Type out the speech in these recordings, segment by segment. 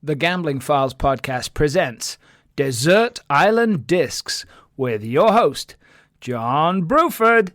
The Gambling Files podcast presents Desert Island Discs with your host, John Bruford.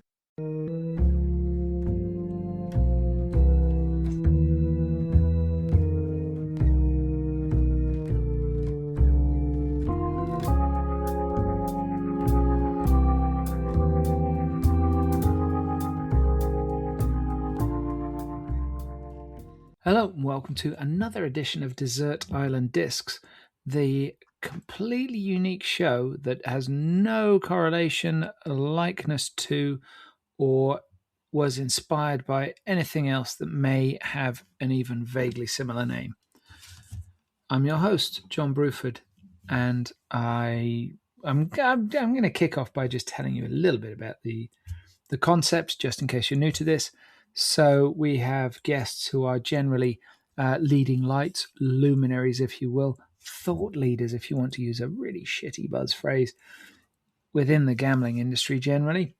Hello and welcome to another edition of Desert Island Discs, the completely unique show that has no correlation, likeness to, or was inspired by anything else that may have an even vaguely similar name. I'm your host, John Bruford, and I'm going to kick off by just telling you a little bit about the concepts, just in case you're new to this. So we have guests who are generally leading lights, luminaries, if you will, thought leaders, if you want to use a really shitty buzz phrase, within the gambling industry generally.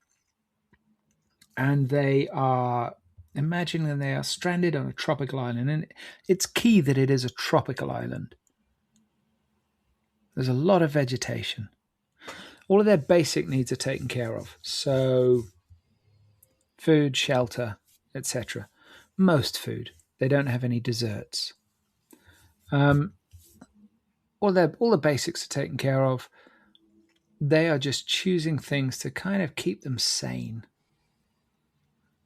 And they are, imagine that they are stranded on a tropical island. And it's key that it is a tropical island. There's a lot of vegetation. All of their basic needs are taken care of. So food, shelter, etc. Most food. They don't have any desserts. All the basics are taken care of. They are just choosing things to kind of keep them sane.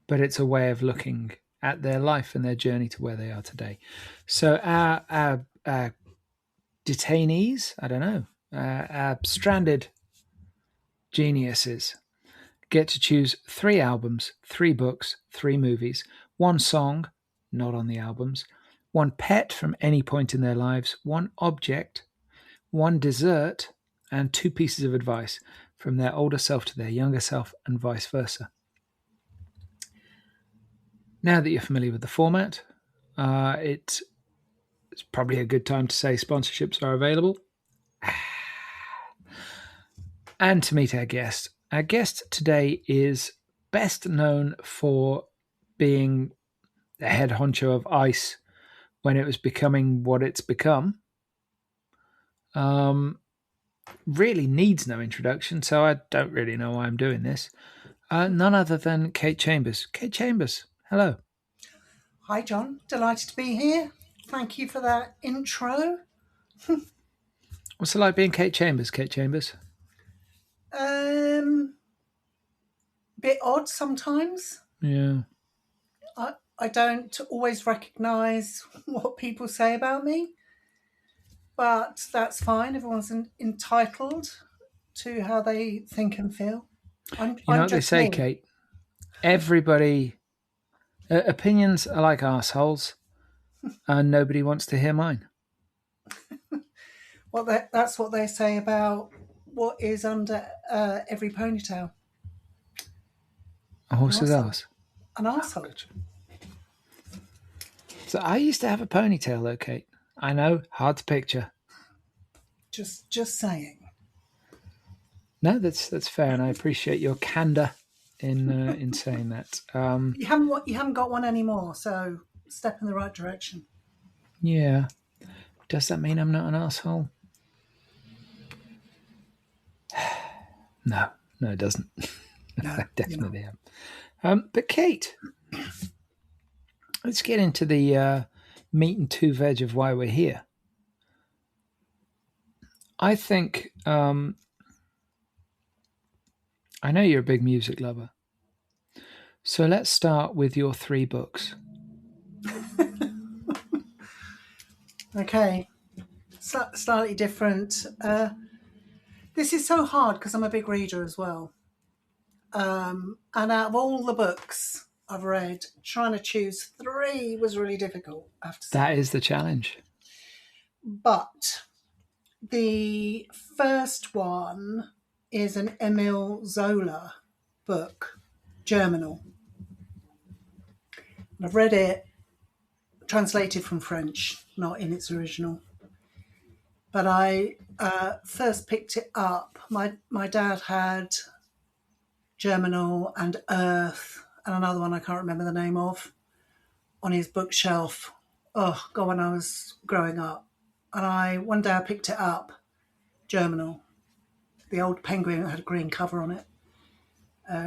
But it's a way of looking at their life and their journey to where they are today. So our detainees, I don't know, our stranded geniuses get to choose 3 albums, 3 books, 3 movies, 1 song, not on the albums, 1 pet from any point in their lives, 1 object, 1 dessert, and 2 pieces of advice from their older self to their younger self and vice versa. Now that you're familiar with the format, it's probably a good time to say sponsorships are available. And to meet our guest. Our guest today is best known for being the head honcho of ICE when it was becoming what it's become. Really needs no introduction, so I don't really know why I'm doing this. None other than Kate Chambers. Kate Chambers, hello. Hi, John. Delighted to be here. Thank you for that intro. What's it like being Kate Chambers, Kate Chambers? Bit odd sometimes. Yeah. I don't always recognise what people say about me, but that's fine. Everyone's entitled to how they think and feel. You know what they say, Kate? Everybody, opinions are like arseholes, and nobody wants to hear mine. Well, that's what they say about what is under every ponytail. A horse's ass. An arsehole. So I used to have a ponytail though, Kate. I know, hard to picture. Just saying. No, that's fair, and I appreciate your candor in saying that. You haven't got one anymore, so step in the right direction. Yeah. Does that mean I'm not an asshole? No, it doesn't. No, I definitely am. But Kate, let's get into the meat and 2 veg of why we're here. I think I know you're a big music lover. So let's start with your 3 books. Okay. Slightly different. This is so hard because I'm a big reader as well. And out of all the books I've read, trying to choose 3 was really difficult, I have to say. That is the challenge. But the first one is an Emile Zola book, Germinal. And I've read it translated from French, not in its original. But I first picked it up. My dad had Germinal and Earth and another one I can't remember the name of on his bookshelf. Oh, God, when I was growing up. And one day I picked it up, Germinal, the old Penguin that had a green cover on it,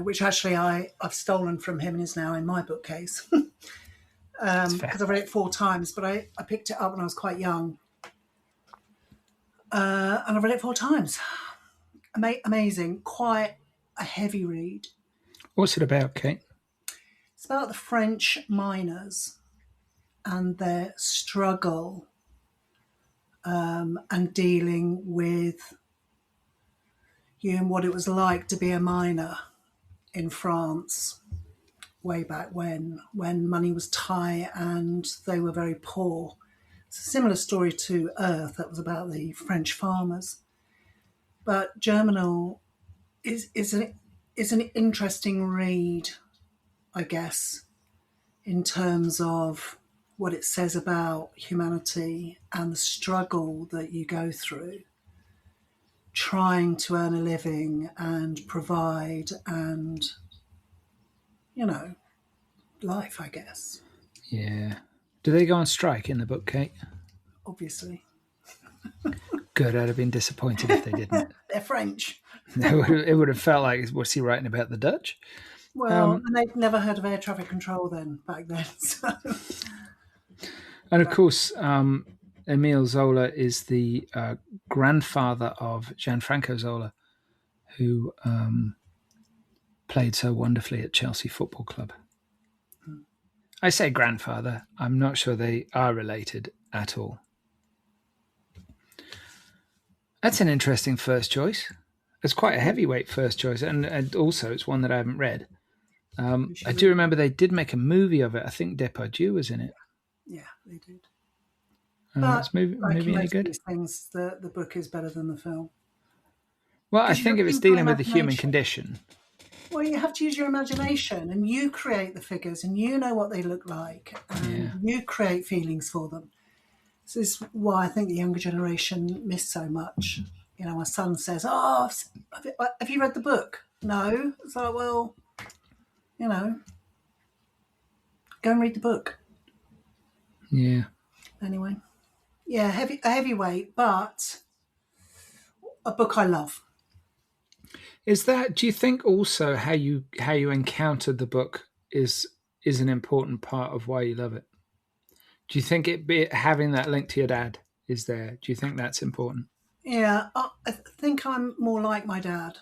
which actually I've stolen from him and is now in my bookcase. Because I read it 4 times, but I picked it up when I was quite young. And I read it 4 times. Amazing. Quite a heavy read. What's it about, Kate? It's about the French miners and their struggle and dealing with what it was like to be a miner in France way back when money was tight and they were very poor. It's a similar story to Earth, that was about the French farmers. But Germinal is an interesting read, I guess, in terms of what it says about humanity and the struggle that you go through trying to earn a living and provide and, life, I guess. Yeah. Do they go on strike in the book, Kate? Obviously. Good, I'd have been disappointed if they didn't. They're French. It would have felt like, what's he writing about, the Dutch? Well, and they'd never heard of air traffic control back then. So. And of course, Emile Zola is the grandfather of Gianfranco Zola, who played so wonderfully at Chelsea Football Club. I say grandfather. I'm not sure they are related at all. That's an interesting first choice. It's quite a heavyweight first choice, and also it's one that I haven't read. I do remember they did make a movie of it. I think Depardieu was in it. Yeah, they did. But is movie any good? These things, the book is better than the film. Well, I think if it's dealing with the human condition. Well, you have to use your imagination, and you create the figures, and you know what they look like, and you create feelings for them. This is why I think the younger generation miss so much. My son says, "Oh, have you read the book?" No. It's like, well, go and read the book. Yeah. Anyway, yeah, a heavyweight, but a book I love. Is that? Do you think also how you encountered the book is an important part of why you love it? Do you think having that link to your dad is there? Do you think that's important? Yeah, I think I'm more like my dad.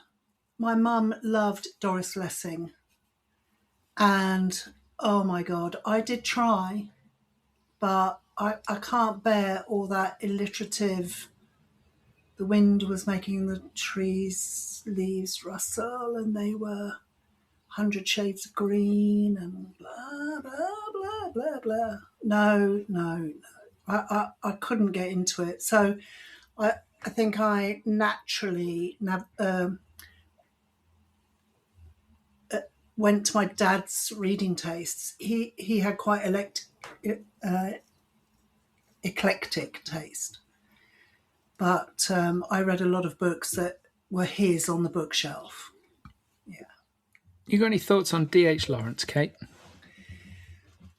My mum loved Doris Lessing, and oh my God, I did try, but I can't bear all that alliterative. The wind was making the trees' leaves rustle, and they were 100 shades of green, and blah, blah, blah, blah, blah. No. I couldn't get into it. So I think I naturally went to my dad's reading tastes. He had quite eclectic taste. But I read a lot of books that were his on the bookshelf. Yeah. You got any thoughts on D.H. Lawrence, Kate?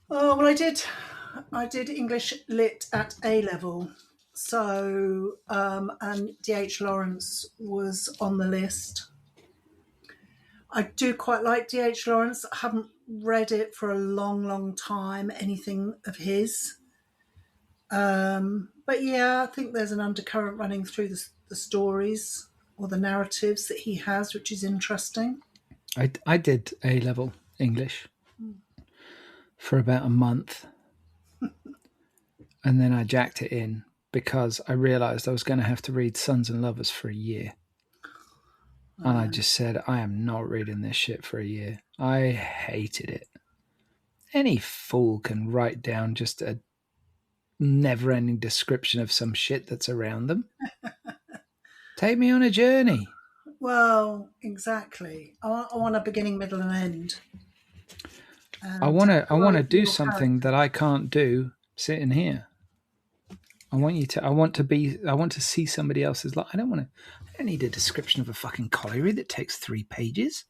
Oh, well, I did English Lit at A-level. So, and D.H. Lawrence was on the list. I do quite like D.H. Lawrence. I haven't read it for a long, long time, anything of his. But yeah, I think there's an undercurrent running through the stories or the narratives that he has, which is interesting. I did A-level English for about a month. And then I jacked it in because I realised I was going to have to read Sons and Lovers for a year. And I just said, I am not reading this shit for a year. I hated it. Any fool can write down just a never-ending description of some shit that's around them. Take me on a journey. Well, exactly. I want a beginning, middle, and end. And I want to do something that I can't do sitting here. I want to see somebody else's life. I don't need a description of a fucking colliery that takes 3 pages.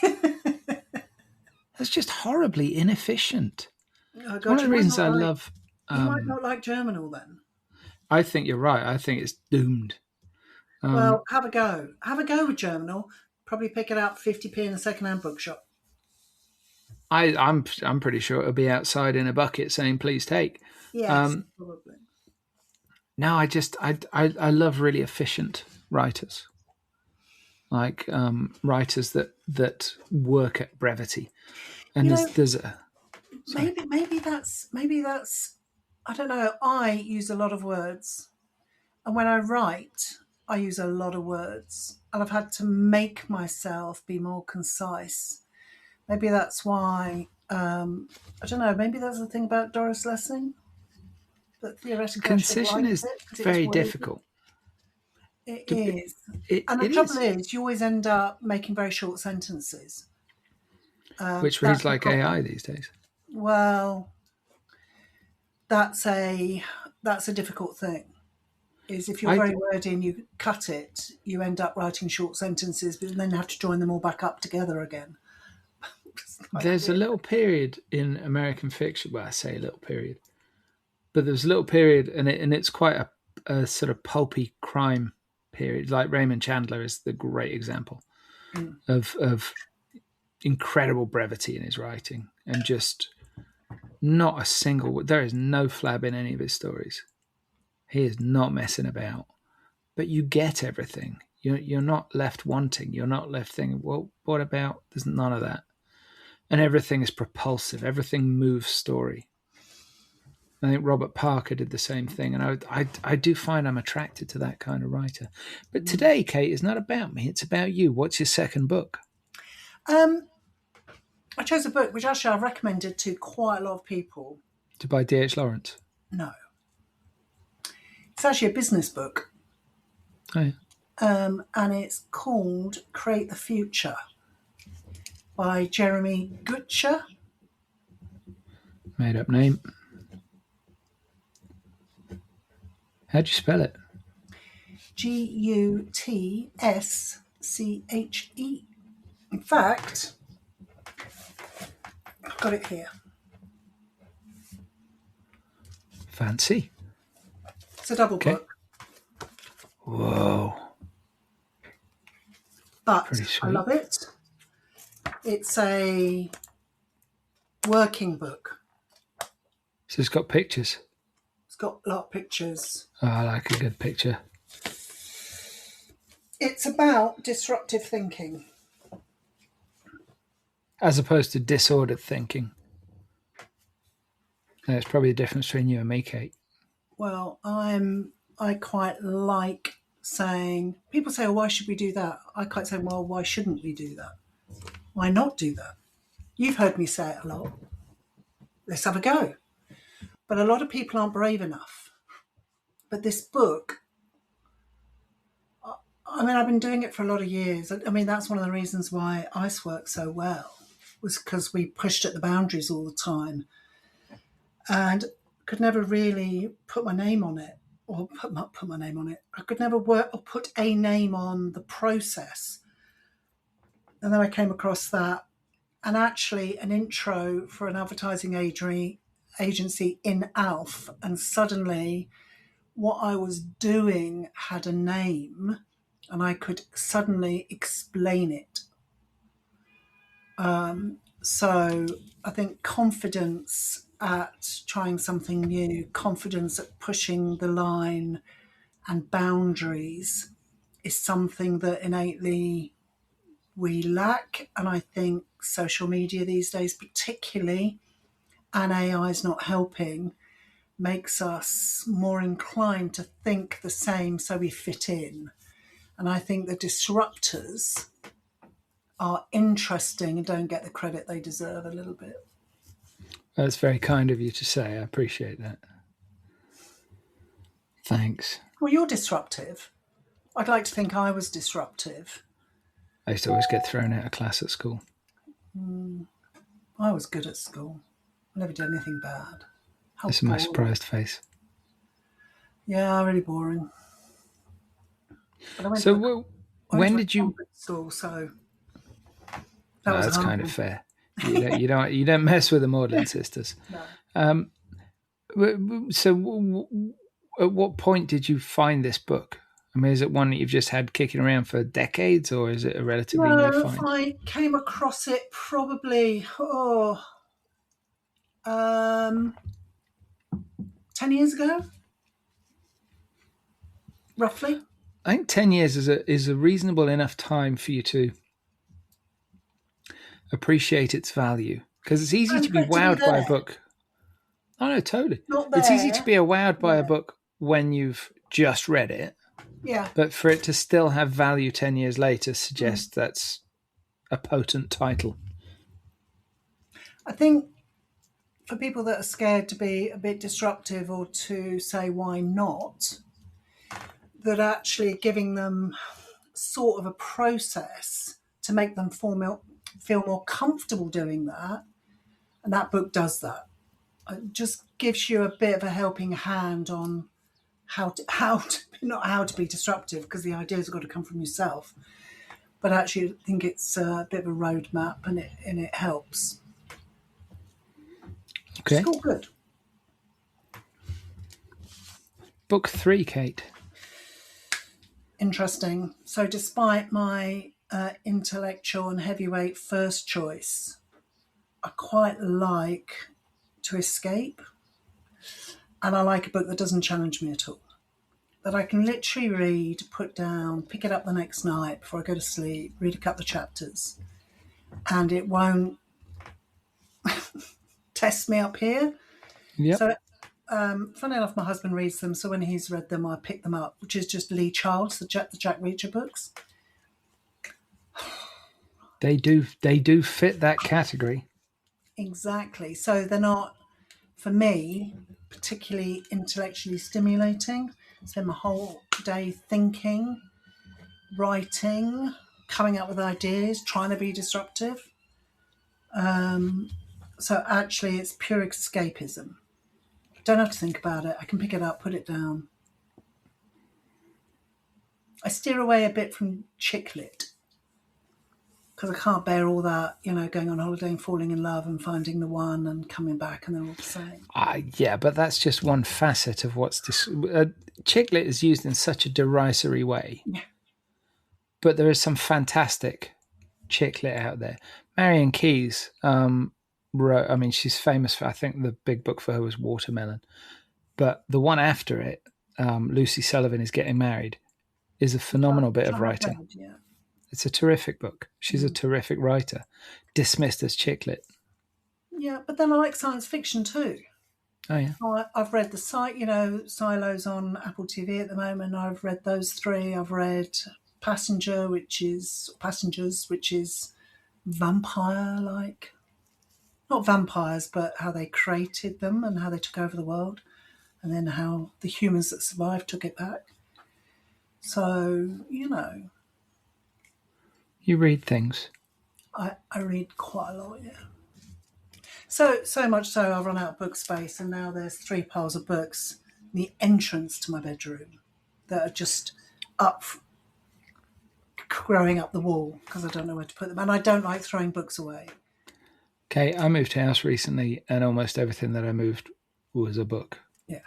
That's just horribly inefficient. Oh God, one of the reasons I love. You might not like Germinal then. I think you're right. I think it's doomed. Well, have a go. Have a go with Germinal. Probably pick it up 50p in a second-hand bookshop. I'm pretty sure it'll be outside in a bucket saying "Please take." Yes, probably. No, I love really efficient writers, like writers that work at brevity. And there's a maybe that's I don't know. I use a lot of words, and when I write, I use a lot of words, and I've had to make myself be more concise. Maybe that's why. I don't know. Maybe that's the thing about Doris Lessing. That theoretically, concision is very difficult. It is, and the trouble is, you always end up making very short sentences, which reads like AI these days. Well, that's a difficult thing. Is if you're very wordy and you cut it, you end up writing short sentences, but then have to join them all back up together again. There's a little period in American fiction. Well, I say a little period, but there's a little period, and it's quite a sort of pulpy crime period. Like Raymond Chandler is the great example of incredible brevity in his writing, and just not a single. There is no flab in any of his stories. He is not messing about, but you get everything. You're not left wanting. You're not left thinking, well, what about? There's none of that. And everything is propulsive. Everything moves story. I think Robert Parker did the same thing. And I do find I'm attracted to that kind of writer. But today, Kate, is not about me. It's about you. What's your second book? I chose a book which actually I've recommended to quite a lot of people. To buy D.H. Lawrence? No. It's actually a business book. Oh, yeah. And it's called Create the Future by Jeremy Gutcher. Made up name. How'd you spell it? Gutschche. In fact, I've got it here. Fancy. It's a double book. Whoa. But I love it. It's a working book. So it's got pictures. It's got a lot of pictures. Oh, I like a good picture. It's about disruptive thinking. As opposed to disordered thinking. That's probably the difference between you and me, Kate. Well, I quite like saying, people say, oh, why should we do that? I quite say, well, why shouldn't we do that? Why not do that? You've heard me say it a lot. Let's have a go. But a lot of people aren't brave enough. But this book, I mean, I've been doing it for a lot of years. I mean, that's one of the reasons why ICE worked so well, was because we pushed at the boundaries all the time and could never really put my name on it or put my name on it. I could never work or put a name on the process. And then I came across that, and actually an intro for an advertising agency in ALF, and suddenly what I was doing had a name and I could suddenly explain it. So I think confidence at trying something new, confidence at pushing the line and boundaries is something that innately we lack. And I think social media these days particularly, and AI is not helping, makes us more inclined to think the same so we fit in. And I think the disruptors are interesting and don't get the credit they deserve a little bit. That's very kind of you to say. I appreciate that. Thanks. Well, you're disruptive. I'd like to think I was disruptive. I used to always get thrown out of class at school. I was good at school. I never did anything bad. This is my surprised face. Yeah, really boring. So when did you... School, so that's kind of fair. You don't mess with the Maudlin sisters. No. So at what point did you find this book? I mean, is it one that you've just had kicking around for decades, or is it a relatively new No, find? I came across it probably 10 years ago, roughly. I think 10 years is a reasonable enough time for you to appreciate its value, because it's easy And to for be it to be wowed by a there. book. Oh no, totally. Not It's easy to there. be wowed by a Yeah. book when you've just read it, Yeah. but for it to still have value 10 years later suggests that's a potent title. I think for people that are scared to be a bit disruptive or to say why not, that actually giving them sort of a process to make them feel more comfortable doing that, and that book does that. It just gives you a bit of a helping hand on how to not how to be disruptive, because the ideas have got to come from yourself, but actually I think it's a bit of a roadmap, and it helps. Okay. It's all good. Book 3, Kate. Interesting. So despite my intellectual and heavyweight first choice, I quite like to escape, and I like a book that doesn't challenge me at all, that I can literally read, put down, pick it up the next night before I go to sleep, read a couple of chapters, and it won't test me up here. Yep. So funny enough, my husband reads them, so when he's read them, I pick them up, which is just Lee Child's, the Jack Reacher books. They do fit that category. Exactly. So they're not, for me, particularly intellectually stimulating. I spend my whole day thinking, writing, coming up with ideas, trying to be disruptive. So actually, it's pure escapism. Don't have to think about it. I can pick it up, put it down. I steer away a bit from chick lit, because I can't bear all that, going on holiday and falling in love and finding the one and coming back and they're all the same. Yeah, but that's just one facet of what's chick lit is used in such a derisory way. Yeah. But there is some fantastic chick lit out there. Marion Keyes wrote, I mean, she's famous for, I think the big book for her was Watermelon. But the one after it, Lucy Sullivan is Getting Married, is a phenomenal bit of writing. Yeah. It's a terrific book. She's a terrific writer, dismissed as chick lit. Yeah, but then I like science fiction too. Oh, yeah. I've read the Silos on Apple TV at the moment. I've read those 3. I've read Passengers, which is vampire-like. Not vampires, but how they created them and how they took over the world, and then how the humans that survived took it back. So, You read things. I read quite a lot, yeah. So much so I've run out of book space, and now there's 3 piles of books in the entrance to my bedroom that are just up, growing up the wall, because I don't know where to put them. And I don't like throwing books away. Okay, I moved house recently, and almost everything that I moved was a book. Yeah.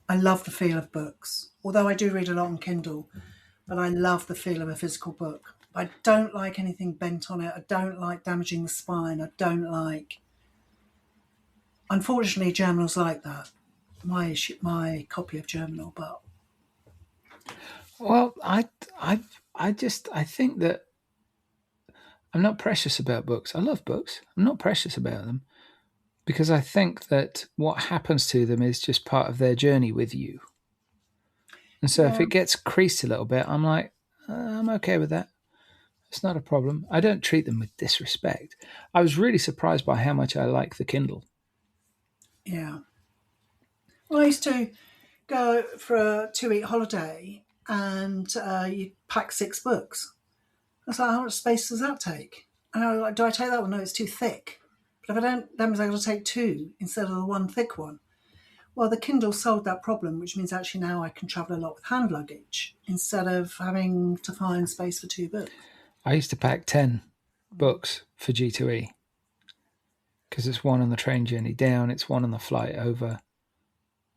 I love the feel of books, although I do read a lot on Kindle, but I love the feel of a physical book. I don't like anything bent on it. I don't like damaging the spine. I don't like... Unfortunately, Germinal's like that. My copy of Germinal, but... Well, I think that I'm not precious about books. I love books. I'm not precious about them, because I think that what happens to them is just part of their journey with you. And so if it gets creased a little bit, I'm like, I'm okay with that. It's not a problem. I don't treat them with disrespect. I was really surprised by how much I like the Kindle. Yeah. Well, I used to go for a 2-week holiday, and you pack 6 books. I was like, how much space does that take? And I was like, do I take that one? No, it's too thick. But if I don't, that means I've got to take 2 instead of the one thick one. Well, the Kindle solved that problem, which means actually now I can travel a lot with hand luggage instead of having to find space for 2 books. I used to pack 10 books for G2E, because it's one on the train journey down, it's one on the flight over,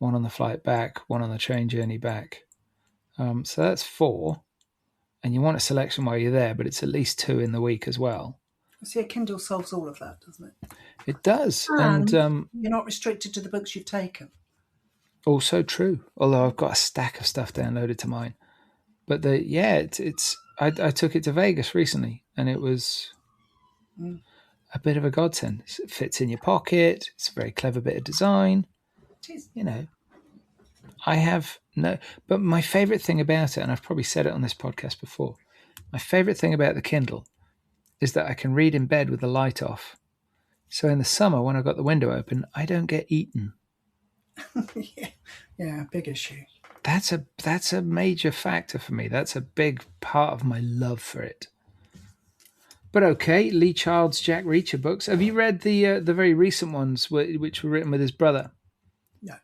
one on the flight back, one on the train journey back. So that's 4. And you want a selection while you're there, but it's at least 2 in the week as well. See, a Kindle solves all of that, doesn't it? It does. And And you're not restricted to the books you've taken. also true. Although I've got a stack of stuff downloaded to mine. But I took it to Vegas recently, and it was a bit of a godsend. It fits in your pocket. It's a very clever bit of design. It is. You know, I have no, but my favorite thing about it, and I've probably said it on this podcast before, my favorite thing about the Kindle is that I can read in bed with the light off. So in the summer, when I've got the window open, I don't get eaten. Yeah, big issue. That's a major factor for me. That's a big part of my love for it. But okay, Lee Child's Jack Reacher books. Have you read the very recent ones which were written with his brother? No.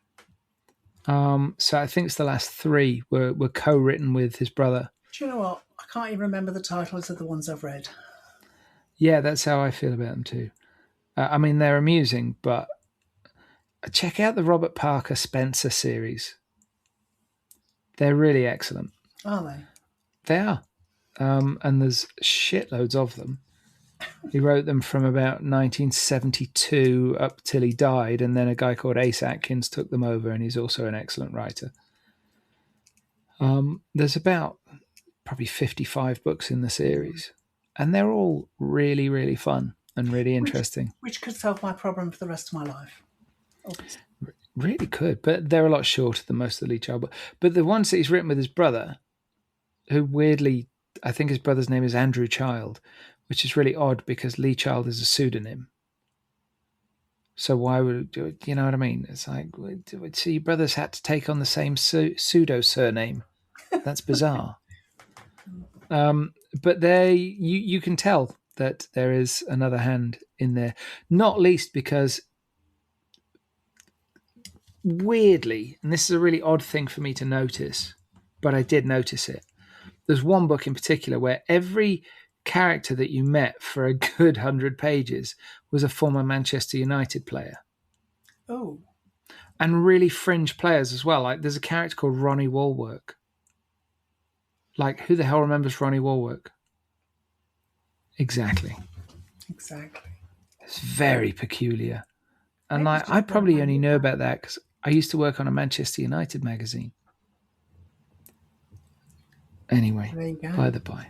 So I think it's the last 3 were co-written with his brother. Do you know what? I can't even remember the titles of the ones I've read. Yeah, that's how I feel about them too. I mean, they're amusing, but check out the Robert Parker Spencer series. They're really excellent. Are they? They are. And there's shitloads of them. He wrote them from about 1972 up till he died, and then a guy called Ace Atkins took them over, and he's also an excellent writer. There's about probably 55 books in the series, and they're all really, really fun and really interesting. Which could solve my problem for the rest of my life. Obviously. Really could, but they're a lot shorter than most of the Lee Child books. But the ones that he's written with his brother, who weirdly, I think his brother's name is Andrew Child, which is really odd because Lee Child is a pseudonym. So why would, you know what I mean? It's like, so your brothers had to take on the same pseudo surname. That's bizarre. But you can tell that there is another hand in there, not least because weirdly, and this is a really odd thing for me to notice, but I did notice it. There's one book in particular where every character that you met for a good 100 pages was a former Manchester United player. Oh. And really fringe players as well. Like there's a character called Ronnie Woolwork. Like, who the hell remembers Ronnie Woolwork? Exactly. It's very peculiar. And like, I probably only know about that because I used to work on a Manchester United magazine. Anyway, by the by.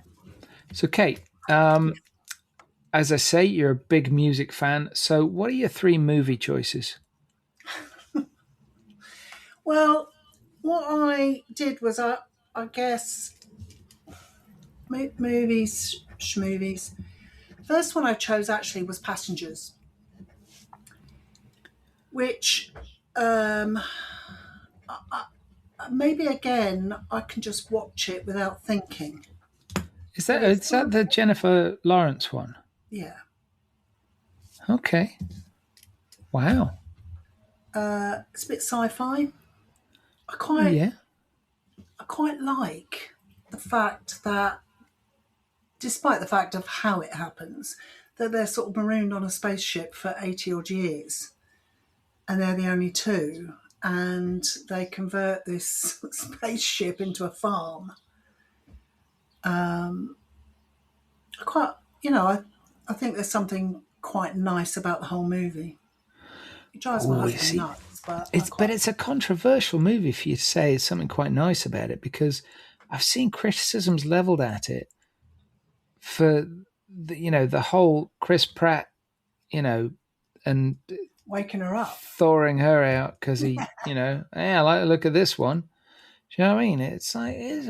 So, Kate, as I say, you're a big music fan. So what are your 3 movie choices? Well, what I did was, I guess, movies, schmovies. First one I chose actually was Passengers, which maybe again I can just watch it without thinking. Is that the Jennifer Lawrence one? Yeah. Okay. Wow. It's a bit sci-fi. I quite like the fact that, despite the fact of how it happens, that they're sort of marooned on a spaceship for 80 odd years, and they're the only 2, and they convert this spaceship into a farm. I think there's something quite nice about the whole movie. It drives my husband nuts. But it's a controversial movie for you to say something quite nice about it, because I've seen criticisms leveled at it for the whole Chris Pratt, and waking her up, thawing her out because he, hey, I like to look at this one. Do you know what I mean? It's like it is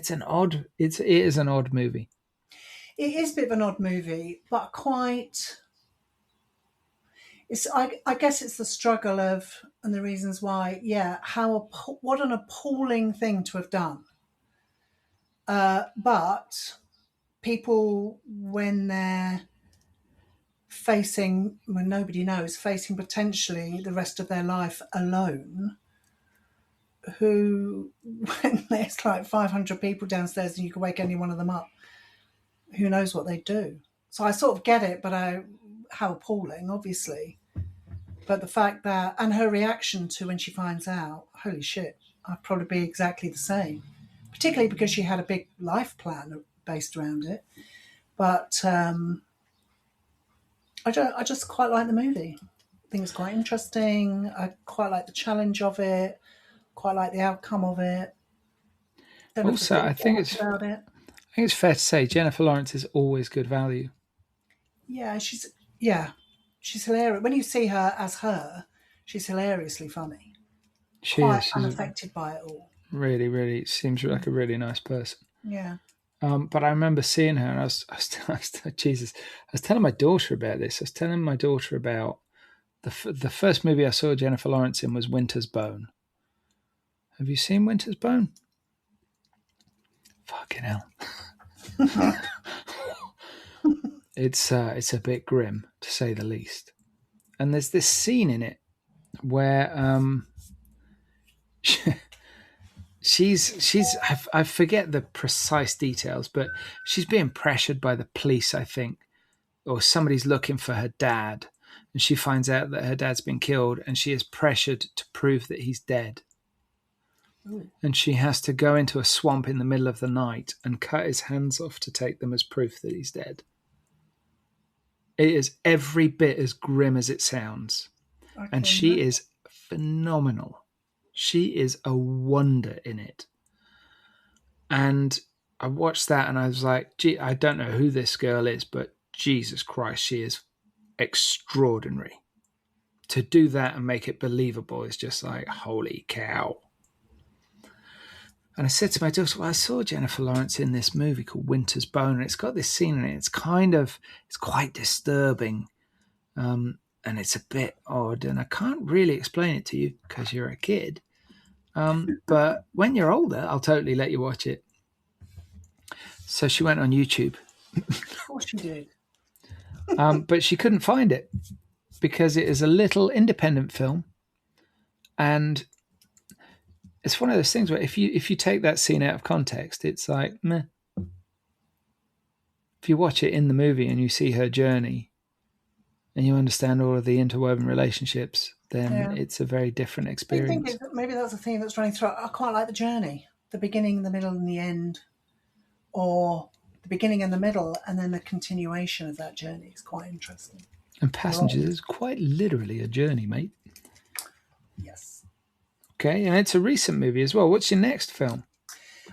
an odd movie. It is a bit of an odd movie, but quite. I guess it's the struggle of, and the reasons why. Yeah, what an appalling thing to have done. But people, when they're facing, when nobody knows, facing potentially the rest of their life alone, who, when there's like 500 people downstairs and you can wake any one of them up, who knows what they do. So I sort of get it, but how appalling, obviously. But the fact that, and her reaction to when she finds out, holy shit, I'd probably be exactly the same. Particularly because she had a big life plan based around it. But I just quite like the movie. I think it's quite interesting. I quite like the challenge of it. Quite like the outcome of it. Also, I think it's fair to say Jennifer Lawrence is always good value. Yeah, she's hilarious. When you see her as her, she's hilariously funny. Quite unaffected by it all. Really, really seems like a really nice person. Yeah. But I remember seeing her, and I was Jesus. I was telling my daughter about this. I was telling my daughter about the first movie I saw Jennifer Lawrence in was Winter's Bone. Have you seen Winter's Bone? Fucking hell. It's a bit grim, to say the least. And there's this scene in it where I forget the precise details, but she's being pressured by the police, I think, or somebody's looking for her dad, and she finds out that her dad's been killed, and she is pressured to prove that he's dead. Ooh. And she has to go into a swamp in the middle of the night and cut his hands off to take them as proof that he's dead. It is every bit as grim as it sounds. Okay. And she is phenomenal. She is a wonder in it. And I watched that and I was like, gee, I don't know who this girl is, but Jesus Christ, she is extraordinary. To do that and make it believable is just like, holy cow. And I said to my daughter, well, I saw Jennifer Lawrence in this movie called Winter's Bone, and it's got this scene in it. It's quite disturbing. And it's a bit odd, and I can't really explain it to you because you're a kid. But when you're older, I'll totally let you watch it. So she went on YouTube. Of course she did. But she couldn't find it because it is a little independent film. And it's one of those things where if you take that scene out of context, it's like, meh. If you watch it in the movie and you see her journey and you understand all of the interwoven relationships, then it's a very different experience. I think maybe that's the theme that's running through. I quite like the journey, the beginning, the middle, and the end, or the beginning and the middle, and then the continuation of that journey is quite interesting. And Passengers is quite literally a journey, mate. Yes. Okay, and it's a recent movie as well. What's your next film?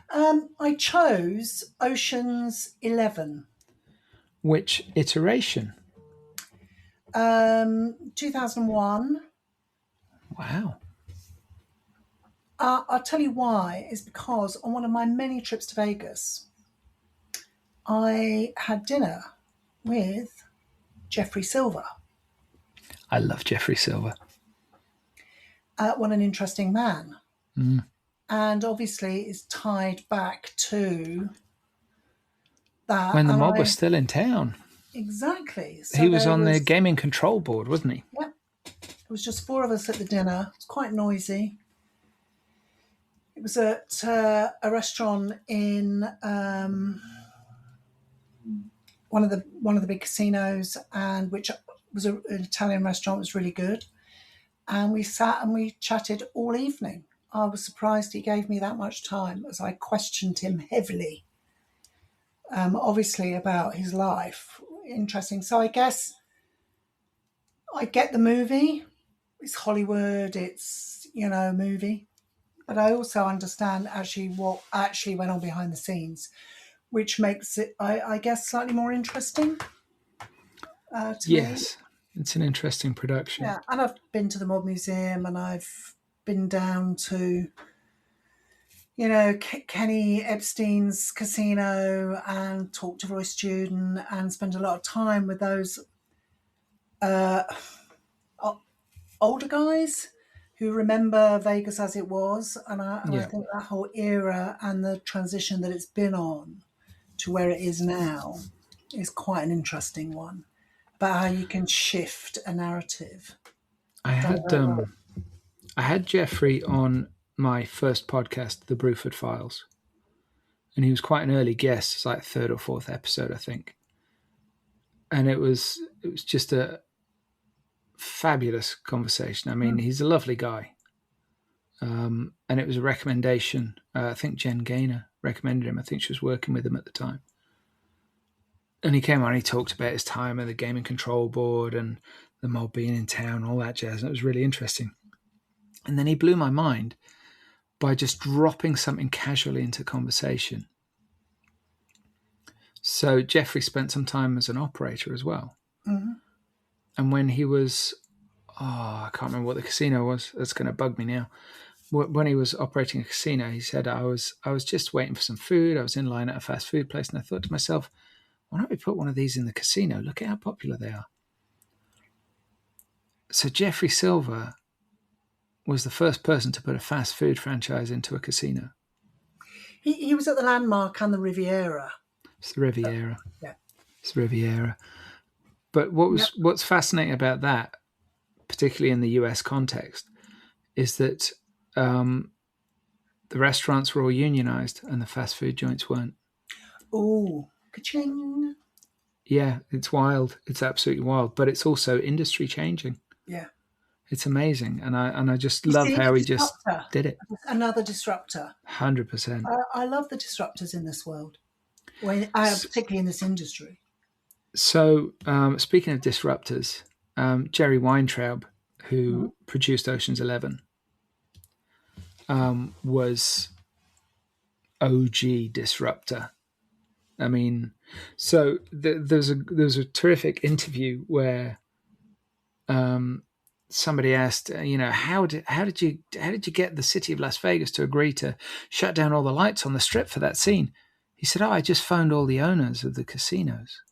I chose Ocean's 11. Which iteration? 2001. Wow. I'll tell you why. It's because on one of my many trips to Vegas, I had dinner with Jeffrey Silver. I love Jeffrey Silver. What an interesting man. Mm. And obviously it's tied back to that. When the mob was still in town. Exactly. So he was on the gaming control board, wasn't he? Yeah. It was just four of us at the dinner. It was quite noisy. It was at a restaurant in one of the big casinos, and which was an Italian restaurant. It was really good. And we sat and we chatted all evening. I was surprised he gave me that much time as I questioned him heavily, obviously about his life. Interesting. So I guess I get the movie. It's Hollywood. It's, a movie. But I also understand actually what actually went on behind the scenes, which makes it, I guess, slightly more interesting to me. It's an interesting production. Yeah, and I've been to the Mob Museum and I've been down to, Kenny Epstein's casino and talked to Roy Student and spent a lot of time with those older guys who remember Vegas as it was. And I think that whole era and the transition that it's been on to where it is now is quite an interesting one. About how you can shift a narrative. I had Jeffrey on my first podcast, The Bruford Files, and he was quite an early guest. It's like third or fourth episode, I think. And it was just a fabulous conversation. I mean, he's a lovely guy. And it was a recommendation. I think Jen Gaynor recommended him. I think she was working with him at the time. And he came on, he talked about his time at the Gaming Control Board and the mob being in town, all that jazz. And it was really interesting. And then he blew my mind by just dropping something casually into conversation. So Jeffrey spent some time as an operator as well. Mm-hmm. And when he was, I can't remember what the casino was. That's going to bug me now. When he was operating a casino, he said, I was just waiting for some food. I was in line at a fast food place, and I thought to myself, why don't we put one of these in the casino? Look at how popular they are. So Jeffrey Silver was the first person to put a fast food franchise into a casino. He was at the Landmark and the Riviera. It's the Riviera. Yeah. It's the Riviera. But what's fascinating about that, particularly in the US context, is that the restaurants were all unionized and the fast food joints weren't. Oh, ka-ching. Yeah, it's wild. It's absolutely wild. But it's also industry changing. Yeah. It's amazing. And I just love how he just did it. Another disruptor. 100%. I love the disruptors in this world, particularly in this industry. So speaking of disruptors, Jerry Weintraub, who produced Ocean's 11, was OG disruptor. I mean, so there's a terrific interview where somebody asked, how did you get the city of Las Vegas to agree to shut down all the lights on the strip for that scene? He said, I just phoned all the owners of the casinos.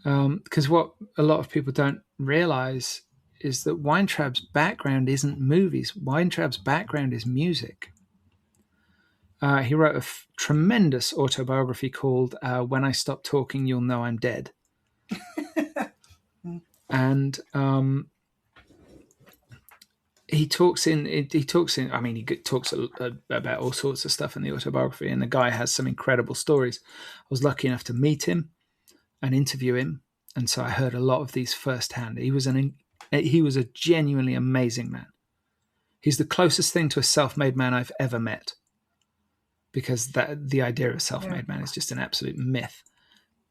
Because what a lot of people don't realize is that Weintraub's background isn't movies. Weintraub's background is music. He wrote a tremendous autobiography called When I Stop Talking, You'll Know I'm Dead. And he talks about all sorts of stuff in the autobiography, and the guy has some incredible stories. I was lucky enough to meet him and interview him, and so I heard a lot of these firsthand. He was a genuinely amazing man. He's the closest thing to a self-made man I've ever met, because the idea of a self-made man is just an absolute myth.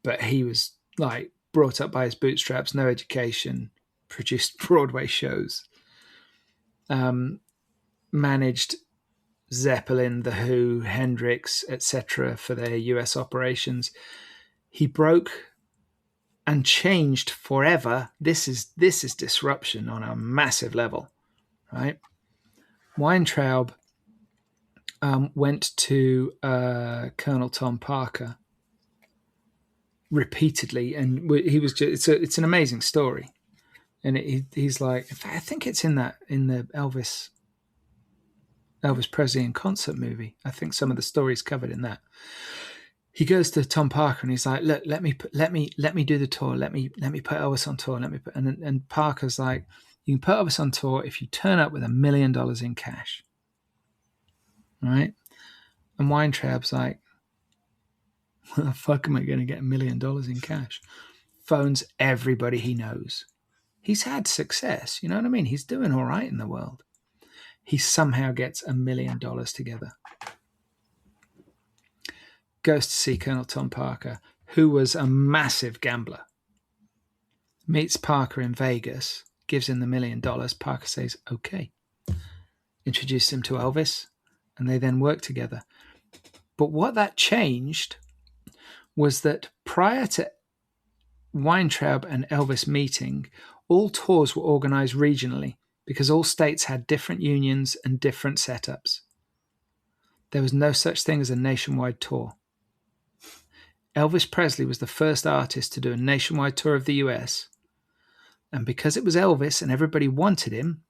But he was like brought up by his bootstraps, no education, produced Broadway shows, managed Zeppelin, The Who, Hendrix, etc. for their US operations. He broke and changed forever. This is disruption on a massive level, right? Weintraub went to Colonel Tom Parker repeatedly, and he was just, it's an amazing story. And he's like, in fact, I think it's in the Elvis Presley in concert movie. I think some of the stories covered in that. He goes to Tom Parker and he's like, look, let me do the tour. Let me put Elvis on tour. And Parker's like, you can put Elvis on tour if you turn up with $1 million in cash. Right? And Weintraub's like, what the fuck am I going to get $1 million in cash? Phones everybody he knows. He's had success. You know what I mean? He's doing all right in the world. He somehow gets $1 million together. Goes to see Colonel Tom Parker, who was a massive gambler. Meets Parker in Vegas, gives him the $1 million. Parker says, okay. Introduced him to Elvis, and they then worked together. But what that changed was that prior to Weintraub and Elvis meeting, all tours were organized regionally because all states had different unions and different setups. There was no such thing as a nationwide tour. Elvis Presley was the first artist to do a nationwide tour of the US. And because it was Elvis and everybody wanted him,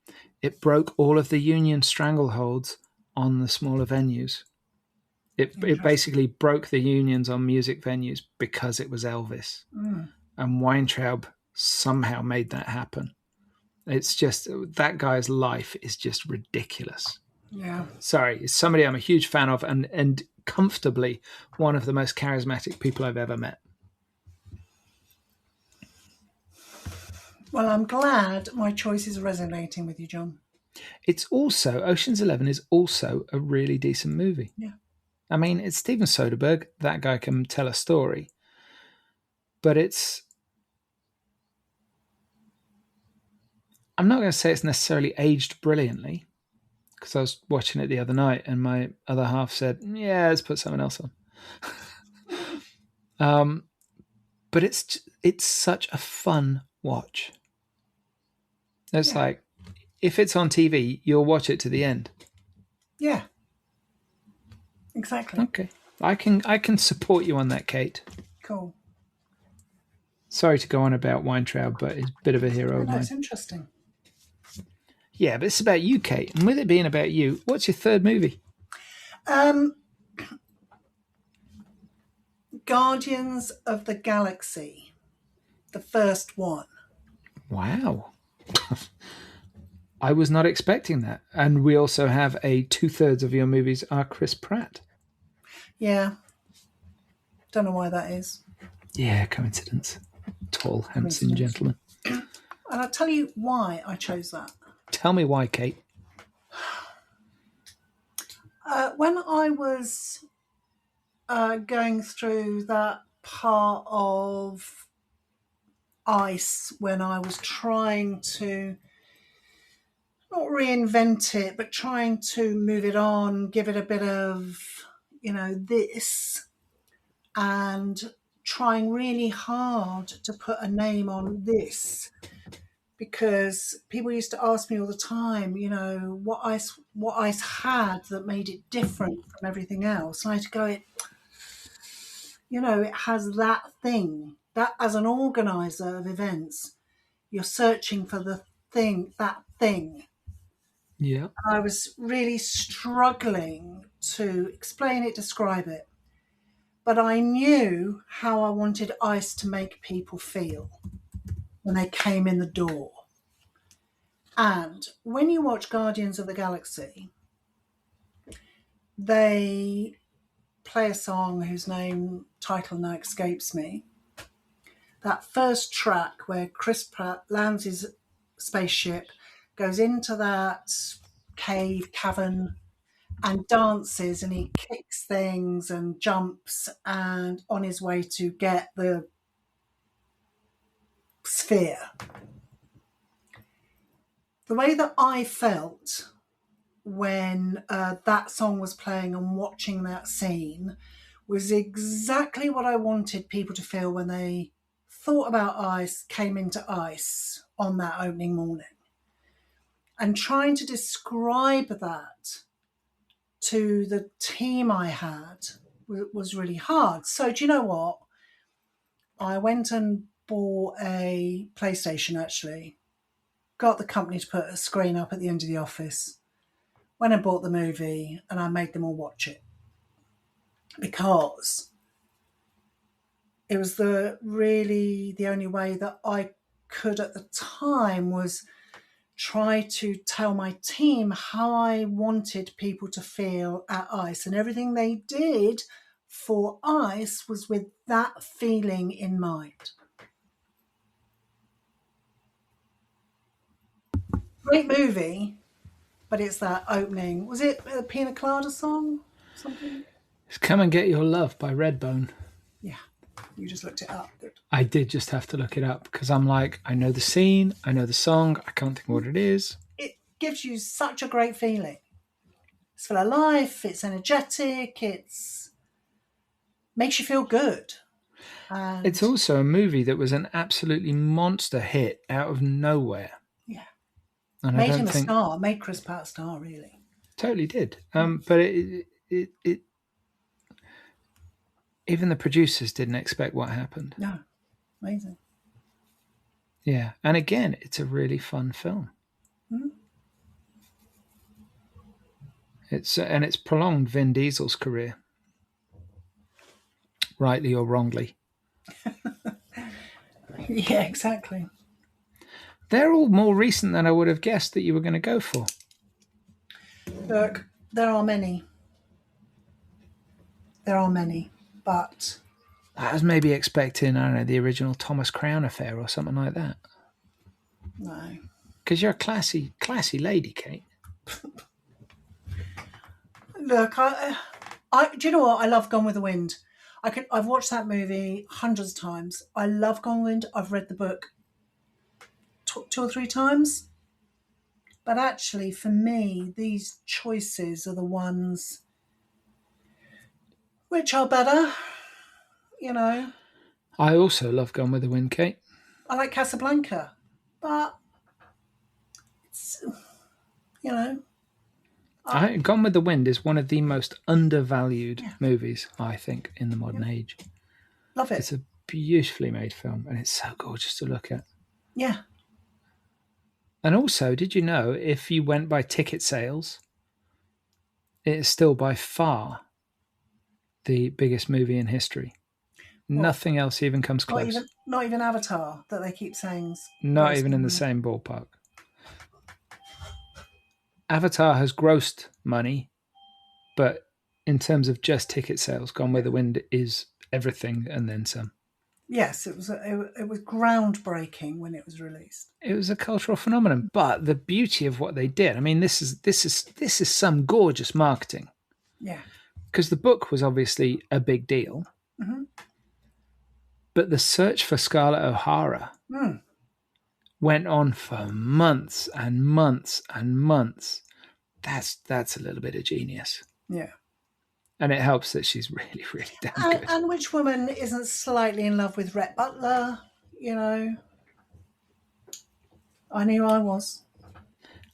it broke all of the union strangleholds on the smaller venues. It basically broke the unions on music venues because it was Elvis. Mm. And Weintraub somehow made that happen. It's just, that guy's life is just ridiculous. Yeah. Sorry, it's somebody I'm a huge fan of and comfortably one of the most charismatic people I've ever met. Well, I'm glad my choice is resonating with you, John. It's also, Ocean's 11 is also a really decent movie. Yeah. I mean, it's Steven Soderbergh. That guy can tell a story. But I'm not going to say it's necessarily aged brilliantly, because I was watching it the other night and my other half said, yeah, let's put something else on. But it's such a fun watch. It's like, if it's on TV, you'll watch it to the end. Yeah. Exactly. Okay. I can support you on that, Kate. Cool. Sorry to go on about Weintraub, but he's a bit of a hero of mine. It's interesting. Yeah, but it's about you, Kate. And with it being about you, what's your third movie? Guardians of the Galaxy. The first one. Wow. I was not expecting that. And we also have a 2/3 of your movies are Chris Pratt. Yeah. Don't know why that is. Yeah, coincidence. Tall, handsome gentleman. And I'll tell you why I chose that. Tell me why, Kate. When I was going through that part of ICE, when I was trying to not reinvent it, but trying to move it on, give it a bit of, this, and trying really hard to put a name on this, because people used to ask me all the time, what ICE had that made it different from everything else. And I had to go, it has that thing, that as an organizer of events, you're searching for that thing. Yeah. I was really struggling to explain it, describe it. But I knew how I wanted ICE to make people feel when they came in the door. And when you watch Guardians of the Galaxy, they play a song whose title now escapes me. That first track where Chris Pratt lands his spaceship, goes into that cavern and dances, and he kicks things and jumps and on his way to get the sphere. The way that I felt when that song was playing and watching that scene was exactly what I wanted people to feel when they thought about ICE, came into ICE on that opening morning. And trying to describe that to the team I had was really hard. So do you know what? I went and bought a PlayStation, actually. Got the company to put a screen up at the end of the office. Went and bought the movie, and I made them all watch it. Because it was the only way that I could at the time was try to tell my team how I wanted people to feel at ICE, and everything they did for ICE was with that feeling in mind. Great movie, but it's that opening. Was it a Pina Colada song? Something? It's Come and Get Your Love by Redbone. Yeah, you just looked it up. Good. I did just have to look it up because I'm like, I know the scene, I know the song, I can't think what it is. It gives you such a great feeling. It's full of life, it's energetic, it's makes you feel good. And it's also a movie that was an absolutely monster hit out of nowhere. Yeah. And made him a star, made Chris Pratt a star, really. Totally did. But it even the producers didn't expect what happened. No. Amazing. Yeah. And again, it's a really fun film. Mm-hmm. It's prolonged Vin Diesel's career. Rightly or wrongly. Yeah, exactly. They're all more recent than I would have guessed that you were going to go for. Look, there are many. But I was maybe expecting, I don't know, the original Thomas Crown Affair or something like that. No. Because you're a classy lady, Kate. Look, do you know what? I love Gone with the Wind. I've watched that movie hundreds of times. I love Gone with the Wind. I've read the book two or three times. But actually, for me, these choices are the ones which are better. You know, I also love Gone with the Wind, Kate. I like Casablanca, but it's, you know, Gone with the Wind is one of the most undervalued movies, I think, in the modern age. love it. It's a beautifully made film, and it's so gorgeous to look at. Yeah. And also, did you know, if you went by ticket sales, it is still by far the biggest movie in history. What? Nothing else even comes close. Not even Avatar, that they keep saying. Not even in the same ballpark. Avatar has grossed money, but in terms of just ticket sales, Gone with the Wind is everything and then some. Yes, it was groundbreaking when it was released. It was a cultural phenomenon, but the beauty of what they did, I mean, this is some gorgeous marketing. Yeah. Because the book was obviously a big deal. Mm-hmm. But the search for Scarlett O'Hara went on for months and months and months. That's a little bit of genius. Yeah. And it helps that she's really, really damn good. And which woman isn't slightly in love with Rhett Butler? You know, I knew I was.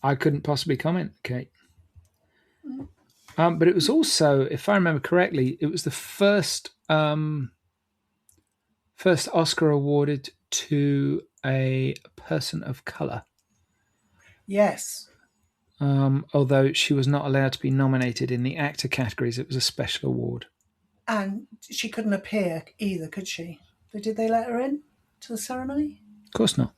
I couldn't possibly comment, Kate. But it was also, if I remember correctly, it was the first Oscar awarded to a person of colour. Yes. Although she was not allowed to be nominated in the actor categories, it was a special award. And she couldn't appear either, could she? Did they let her in to the ceremony? Of course not.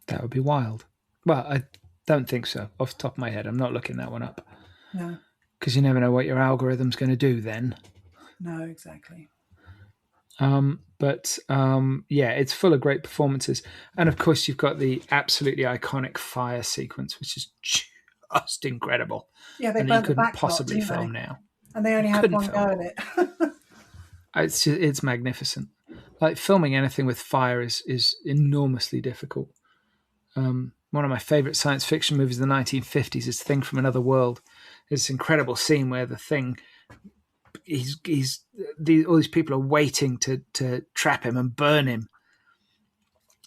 That would be wild. Well, I don't think so. Off the top of my head, I'm not looking that one up. No. Because you never know what your algorithm's going to do then. No, exactly. But it's full of great performances. And of course, you've got the absolutely iconic fire sequence, which is just incredible. Yeah, they and you couldn't possibly film now. And they only had one go at it. It's magnificent. Like filming anything with fire is enormously difficult. One of my favorite science fiction movies of the 1950s is Thing from Another World. There's this incredible scene where the thing, all these people are waiting to trap him and burn him.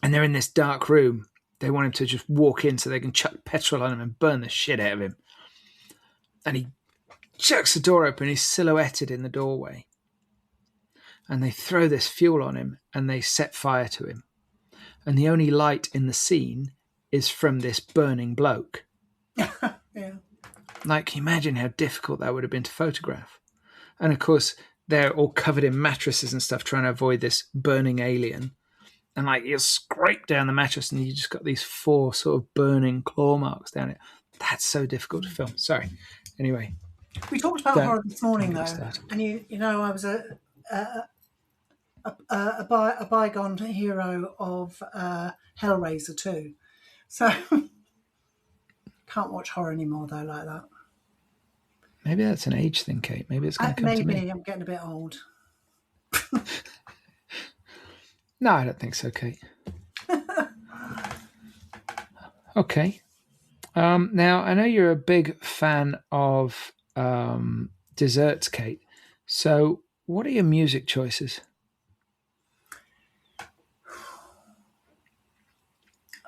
And they're in this dark room. They want him to just walk in so they can chuck petrol on him and burn the shit out of him. And he chucks the door open. He's silhouetted in the doorway. And they throw this fuel on him and they set fire to him. And the only light in the scene is from this burning bloke. Yeah. Like, can you imagine how difficult that would have been to photograph? And of course, they're all covered in mattresses and stuff trying to avoid this burning alien. And like, you scrape down the mattress and you just got these 4 sort of burning claw marks down it. That's so difficult to film. Sorry. Anyway. We talked about horror this morning, though. And you know, I was a bygone hero of Hellraiser 2. So can't watch horror anymore, though, like that. Maybe that's an age thing, Kate. Maybe it's going to come to me. Maybe I'm getting a bit old. No, I don't think so, Kate. Okay. Now, I know you're a big fan of desserts, Kate. So what are your music choices?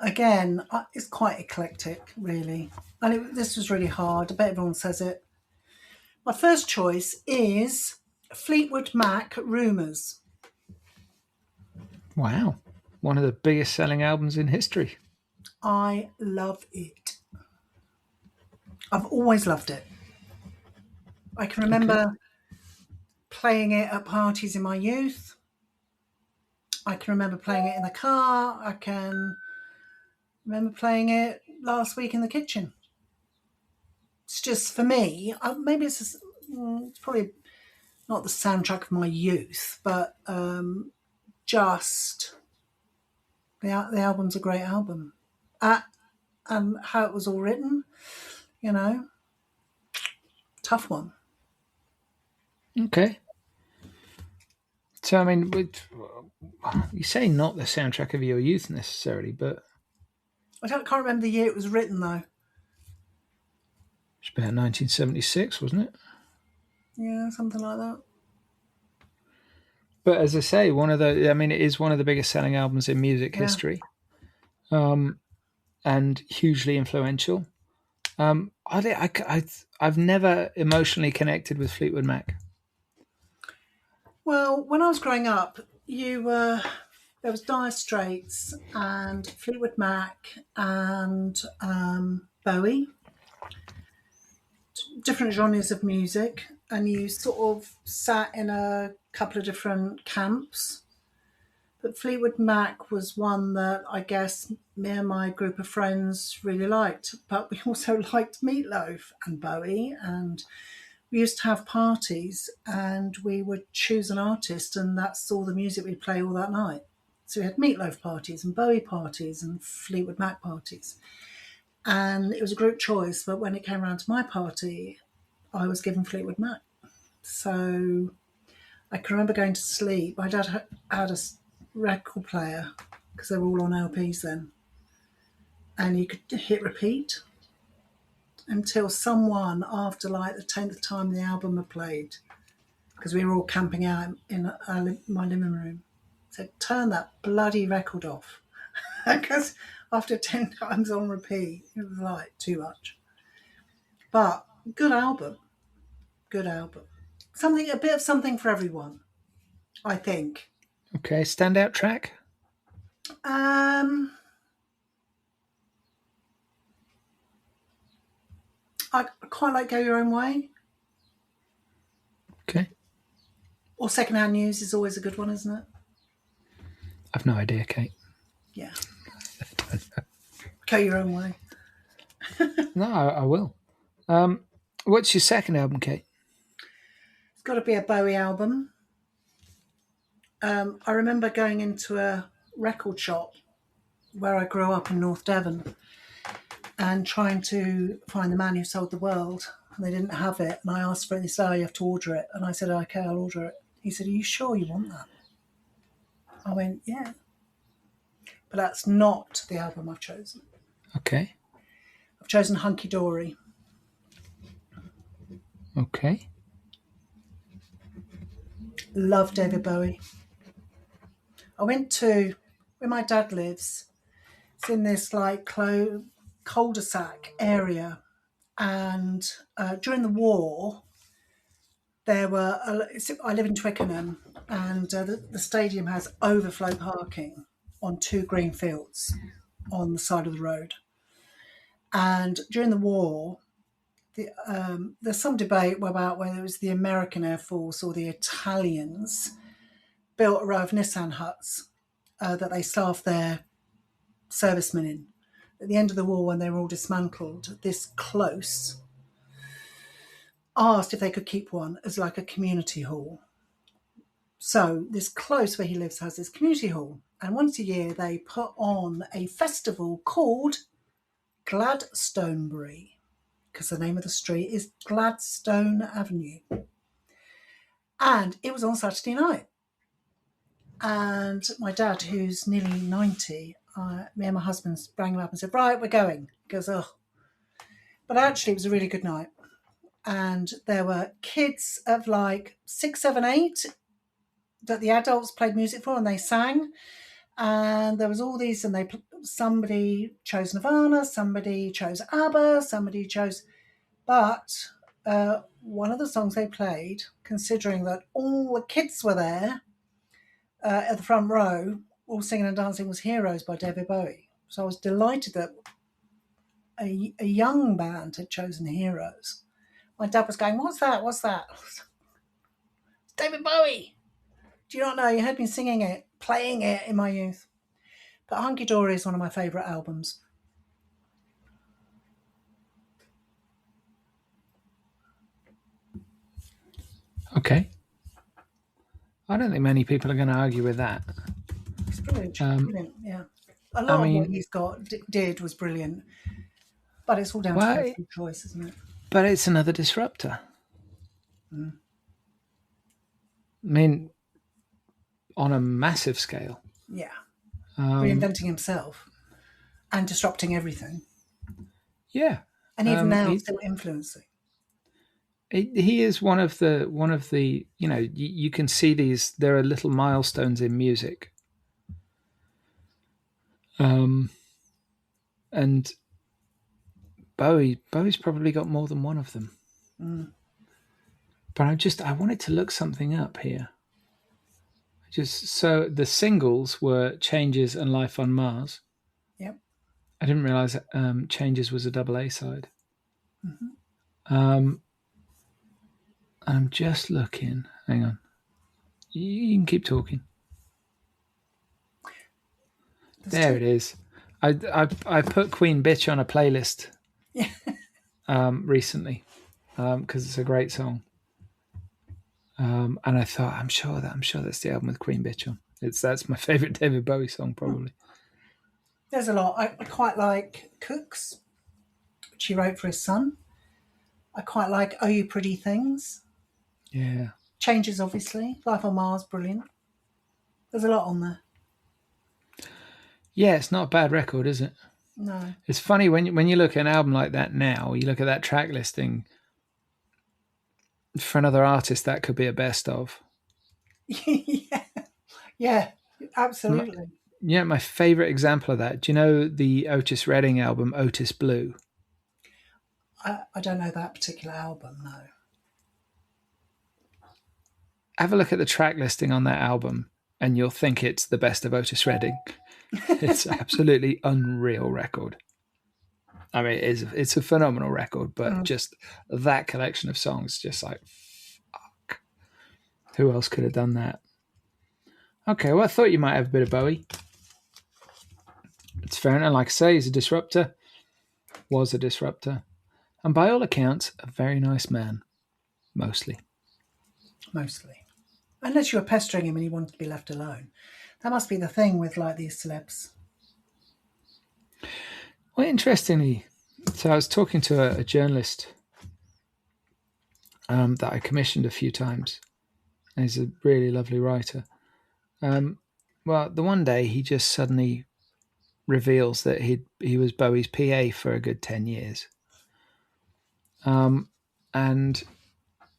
Again, it's quite eclectic, really. And this was really hard. I bet everyone says it. My first choice is Fleetwood Mac, Rumours. Wow. One of the biggest selling albums in history. I love it. I've always loved it. I can remember playing it at parties in my youth. I can remember playing it in the car. I can remember playing it last week in the kitchen. It's just, for me, maybe it's probably not the soundtrack of my youth, but just the album's a great album. and how it was all written, you know, tough one. Okay. So, I mean, you say not the soundtrack of your youth necessarily, but Can't remember the year it was written though. it's about 1976, wasn't it? Yeah, something like that. But as I say, it is one of the biggest selling albums in music history, and hugely influential. I've never emotionally connected with Fleetwood Mac. Well, when I was growing up, there was Dire Straits and Fleetwood Mac and Bowie, different genres of music, and you sort of sat in a couple of different camps. But Fleetwood Mac was one that I guess me and my group of friends really liked. But we also liked Meatloaf and Bowie, and we used to have parties and we would choose an artist, and that's all the music we'd play all that night. So we had Meatloaf parties and Bowie parties and Fleetwood Mac parties. And it was a group choice, but when it came around to my party, I was given Fleetwood Mac. So I can remember going to sleep. My dad had a record player because they were all on LPs then. And you could hit repeat until someone, after like the 10th time the album had played, because we were all camping out in my living room, said, turn that bloody record off. Because after 10 times on repeat, it was like too much. But good album. Good album. A bit of something for everyone, I think. Okay, standout track? I quite like Go Your Own Way. Okay. Or Secondhand News is always a good one, isn't it? I've no idea, Kate. Yeah. Go Your Own Way. No, I will. What's your second album, Kate? It's got to be a Bowie album. I remember going into a record shop where I grew up in North Devon and trying to find the man who sold the world, and they didn't have it. And I asked for it, and they said, oh, you have to order it. And I said, okay, I'll order it. He said, are you sure you want that? I went, yeah. But that's not the album I've chosen. Okay. I've chosen Hunky Dory. Okay. Love David Bowie. I went to where my dad lives. It's in this like cul-de-sac area, and during the war, there were. I live in Twickenham, and the stadium has overflow parking on 2 green fields on the side of the road. And during the war, there's some debate about whether it was the American Air Force or the Italians built a row of Nissan huts that they staffed their servicemen in. At the end of the war, when they were all dismantled, this close asked if they could keep one as like a community hall. So this close where he lives has this community hall, and once a year they put on a festival called Gladstonebury, because the name of the street is Gladstone Avenue. And it was on Saturday night. And my dad, who's nearly 90, me and my husband rang him up and said, right, we're going. He goes, oh. But actually, it was a really good night. And there were kids of like 6, 7, 8 that the adults played music for, and they sang. And there was all these, and somebody chose Nirvana, somebody chose ABBA, somebody chose... But one of the songs they played, considering that all the kids were there at the front row, all singing and dancing, was Heroes by David Bowie. So I was delighted that a young band had chosen Heroes. My dad was going, what's that? What's that? It's David Bowie. Do you not know? You heard me singing it, playing it in my youth. But Hunky Dory is one of my favourite albums. Okay. I don't think many people are going to argue with that. It's brilliant. Brilliant, yeah. A I lot of what mean, he's did was brilliant, but it's all down to well, personal choice, isn't it? but it's another disruptor. Mm. I mean, on a massive scale. Yeah, Um, reinventing himself and disrupting everything, yeah, and even now he, still influencing. he is one of the you can see these. There are little milestones in music, and Bowie's probably got more than one of them. Mm. But I wanted to look something up here. Just so the singles were Changes and Life on Mars. Yep. I didn't realize Changes was a double A side. Mm-hmm. I'm just looking. Hang on. You can keep talking. There's There two. it is. I put Queen Bitch on a playlist Yeah. recently because it's a great song. And I thought I'm sure that's the album with Queen Bitch on. That's my favorite David Bowie song probably. There's a lot. I quite like Cooks, which he wrote for his son. I quite like Oh You Pretty Things. Yeah. Changes, obviously. Life on Mars, brilliant. There's a lot on there. Yeah, it's not a bad record, is it? No. It's funny when you look at an album like that now, you look at that track listing. For another artist, that could be a best of. Yeah. Yeah, absolutely. Yeah, my favorite example of that. Do you know the Otis Redding album, Otis Blue? I don't know that particular album, no. Have a look at the track listing on that album, and you'll think it's the best of Otis Redding. It's absolutely unreal record. I mean, it's a phenomenal record, but just that collection of songs, just like, fuck. Who else could have done that? Okay, well, I thought you might have a bit of Bowie. It's fair enough. Like I say, he's a disruptor. Was a disruptor. And by all accounts, a very nice man. Mostly. Mostly. Unless you were pestering him and he wanted to be left alone. That must be the thing with like these celebs. Well, interestingly, so I was talking to a journalist that I commissioned a few times. And he's a really lovely writer. Well, the one day he just suddenly reveals that he was Bowie's PA for a good 10 years. And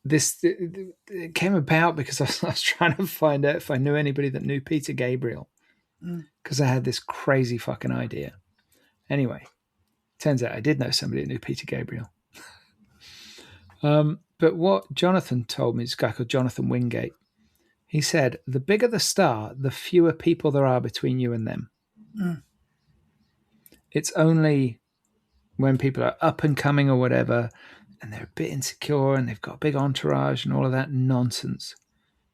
this it came about because I was trying to find out if I knew anybody that knew Peter Gabriel, because I had this crazy fucking idea. Anyway, turns out I did know somebody that knew Peter Gabriel. But what Jonathan told me, this guy called Jonathan Wingate, he said, the bigger the star, the fewer people there are between you and them. It's only when people are up and coming or whatever, and they're a bit insecure and they've got a big entourage and all of that nonsense.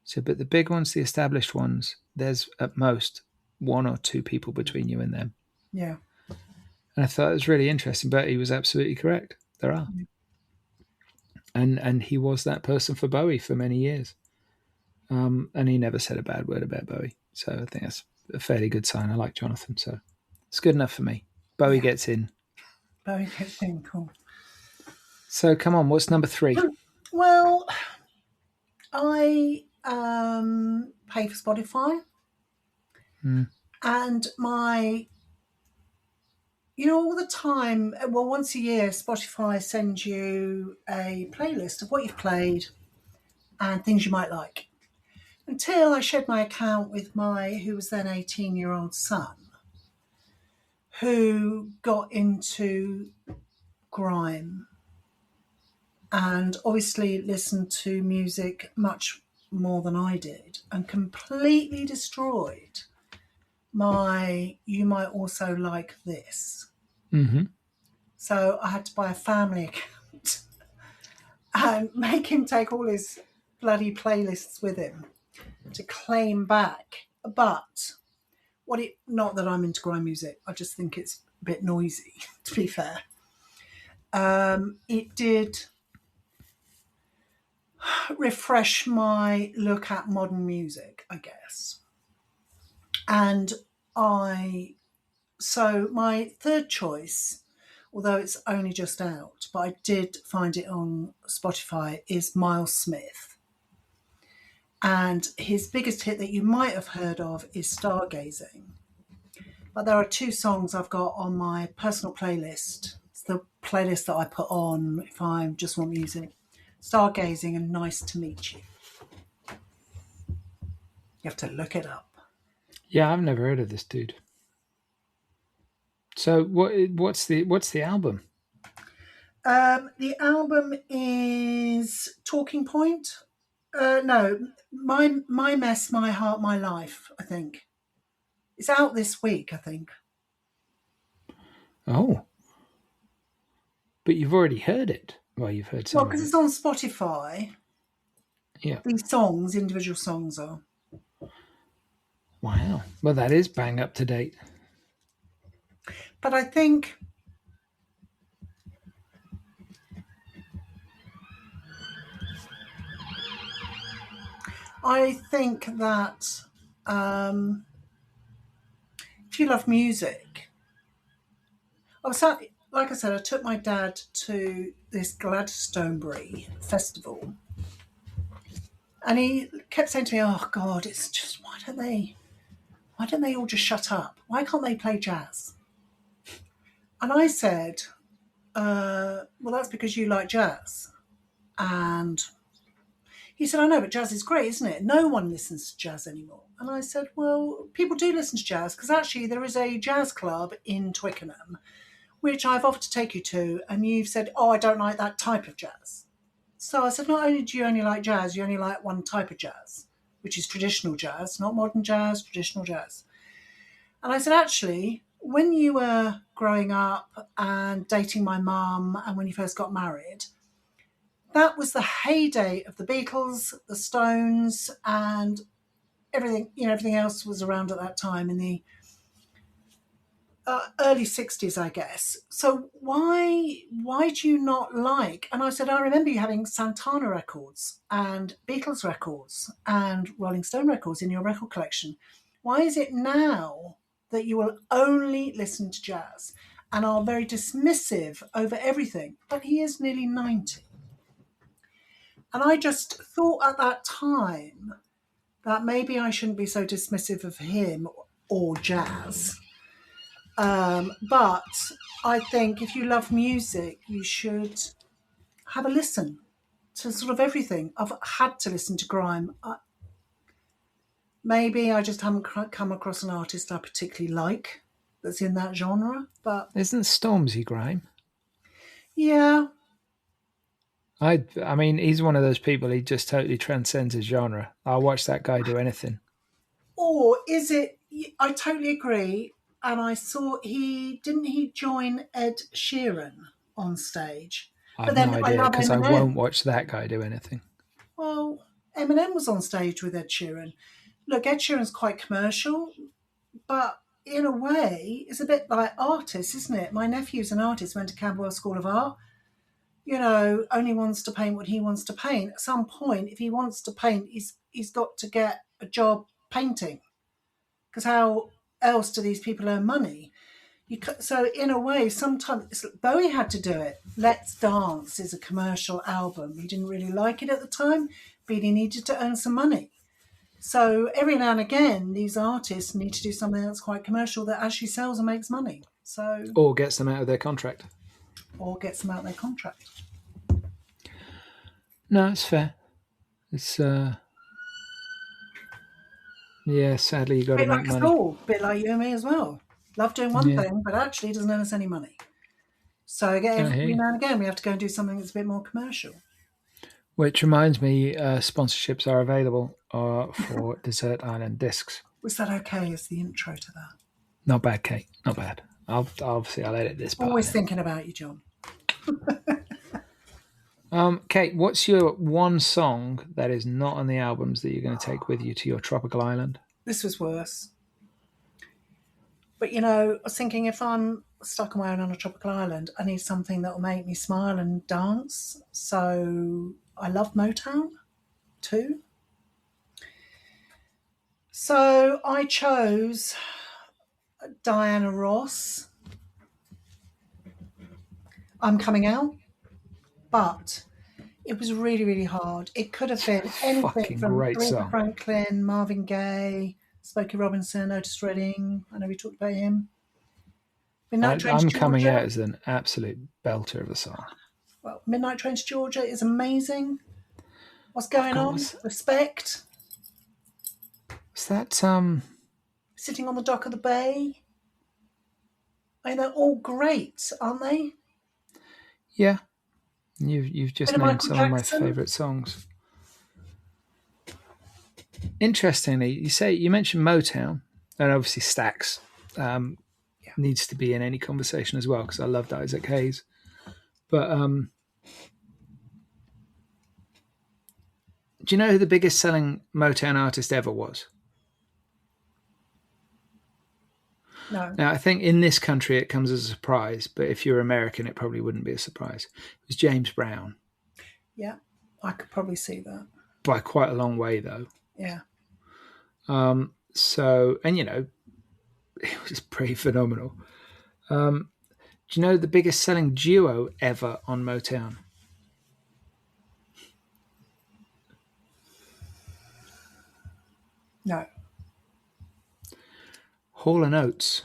So, but the big ones, the established ones, there's at most one or two people between you and them. Yeah. And I thought it was really interesting, but he was absolutely correct. There are. And he was that person for Bowie for many years. And he never said a bad word about Bowie. So I think that's a fairly good sign. I like Jonathan, so it's good enough for me. Bowie gets in. Bowie gets in, cool. So come on, what's number 3? Well, I pay for Spotify. And all the time, well, once a year, Spotify sends you a playlist of what you've played and things you might like. Until I shared my account with who was then 18-year-old son, who got into grime and obviously listened to music much more than I did and completely destroyed you might also like this. Mm-hmm. So I had to buy a family account and make him take all his bloody playlists with him to claim back. But not that I'm into grime music, I just think it's a bit noisy, to be fair. It did refresh my look at modern music, I guess. And I So my third choice, although it's only just out, but I did find it on Spotify, is Miles Smith. And his biggest hit that you might have heard of is Stargazing. But there are two songs I've got on my personal playlist. It's the playlist that I put on if I just want music. Stargazing and Nice to Meet You. You have to look it up. Yeah, I've never heard of this dude. So what's the album? The album is Talking Point. No, my Mess, My Heart, My Life, I think. It's out this week, I think. Oh, but you've already heard it. Well, you've heard some Well, of because it. it's on Spotify. Yeah. These songs, individual songs are. Wow. Well, that is bang up to date. But I think that if you love music, like I said, I took my dad to this Gladstonebury festival, and he kept saying to me, "Oh God, it's just why don't they all just shut up? Why can't they play jazz?" And I said, "Well, that's because you like jazz." And he said, "I know, but jazz is great, isn't it? No one listens to jazz anymore." And I said, "Well, people do listen to jazz because actually there is a jazz club in Twickenham, which I've offered to take you to, and you've said, oh, I don't like that type of jazz." So I said, not only do you only like jazz, you only like one type of jazz, which is traditional jazz, not modern jazz, traditional jazz. And I said, actually, when you were growing up and dating my mum and when you first got married, that was the heyday of the Beatles, the Stones, and everything else was around at that time in the early 60s, I guess. So why do you not like? And I said, I remember you having Santana records and Beatles records and Rolling Stone records in your record collection. Why is it now that you will only listen to jazz and are very dismissive over everything? But he is nearly 90. And I just thought at that time that maybe I shouldn't be so dismissive of him or jazz. But I think if you love music, you should have a listen to sort of everything. I've had to listen to grime. Maybe I just haven't come across an artist I particularly like that's in that genre. But Isn't Stormzy grime? yeah. I mean, he's one of those people. He just totally transcends his genre. I'll watch that guy do anything. Or is it? I totally agree. And I saw he join Ed Sheeran on stage. I But have no then I idea love because I Eminem. won't watch that guy do anything. Well, Eminem was on stage with Ed Sheeran. Look, Ed Sheeran's quite commercial, but in a way, it's a bit like artists, isn't it? My nephew's an artist, went to Camberwell School of Art. Only wants to paint what he wants to paint. At some point, if he wants to paint, he's got to get a job painting. Because how else do these people earn money? So in a way, sometimes Bowie had to do it. Let's Dance is a commercial album. He didn't really like it at the time, but he needed to earn some money. So every now and again, these artists need to do something that's quite commercial that actually sells and makes money. Or gets them out of their contract. Or gets them out of their contract. No, it's fair. It's yeah. Sadly, you got to Bit make like money. us all, bit like you and me as well. Love doing one thing, but actually doesn't earn us any money. So every now and again, we have to go and do something that's a bit more commercial. Which reminds me, sponsorships are available for Desert Island Discs. Was that okay as the intro to that? Not bad, Kate. Not bad. I'll edit this part. Always thinking about you, John. Kate, what's your one song that is not on the albums that you're going to take with you to your tropical island? This was worse. But I was thinking if I'm stuck on my own on a tropical island, I need something that will make me smile and dance. So I love Motown too. So I chose Diana Ross, I'm Coming Out, but it was really, really hard. It could have been anything Fucking from great Aretha song. Franklin, Marvin Gaye, Smokey Robinson, Otis Redding. I know we talked about him. Midnight Train to I'm Coming Georgia. Out is an absolute belter of a song. Well, Midnight Train to Georgia is amazing. What's going on? Respect. Is that Sitting on the Dock of the Bay. I mean, they're all great, aren't they? Yeah. You've just Bit of named Michael some of my Jackson. favourite songs. Interestingly, you mentioned Motown, and obviously Stax needs to be in any conversation as well because I loved Isaac Hayes. But do you know who the biggest selling Motown artist ever was? No. Now, I think in this country it comes as a surprise, but if you're American, it probably wouldn't be a surprise. It was James Brown. Yeah, I could probably see that. By quite a long way, though. Yeah. So, and it was pretty phenomenal. Do you know the biggest selling duo ever on Motown? No. Hall and Oates.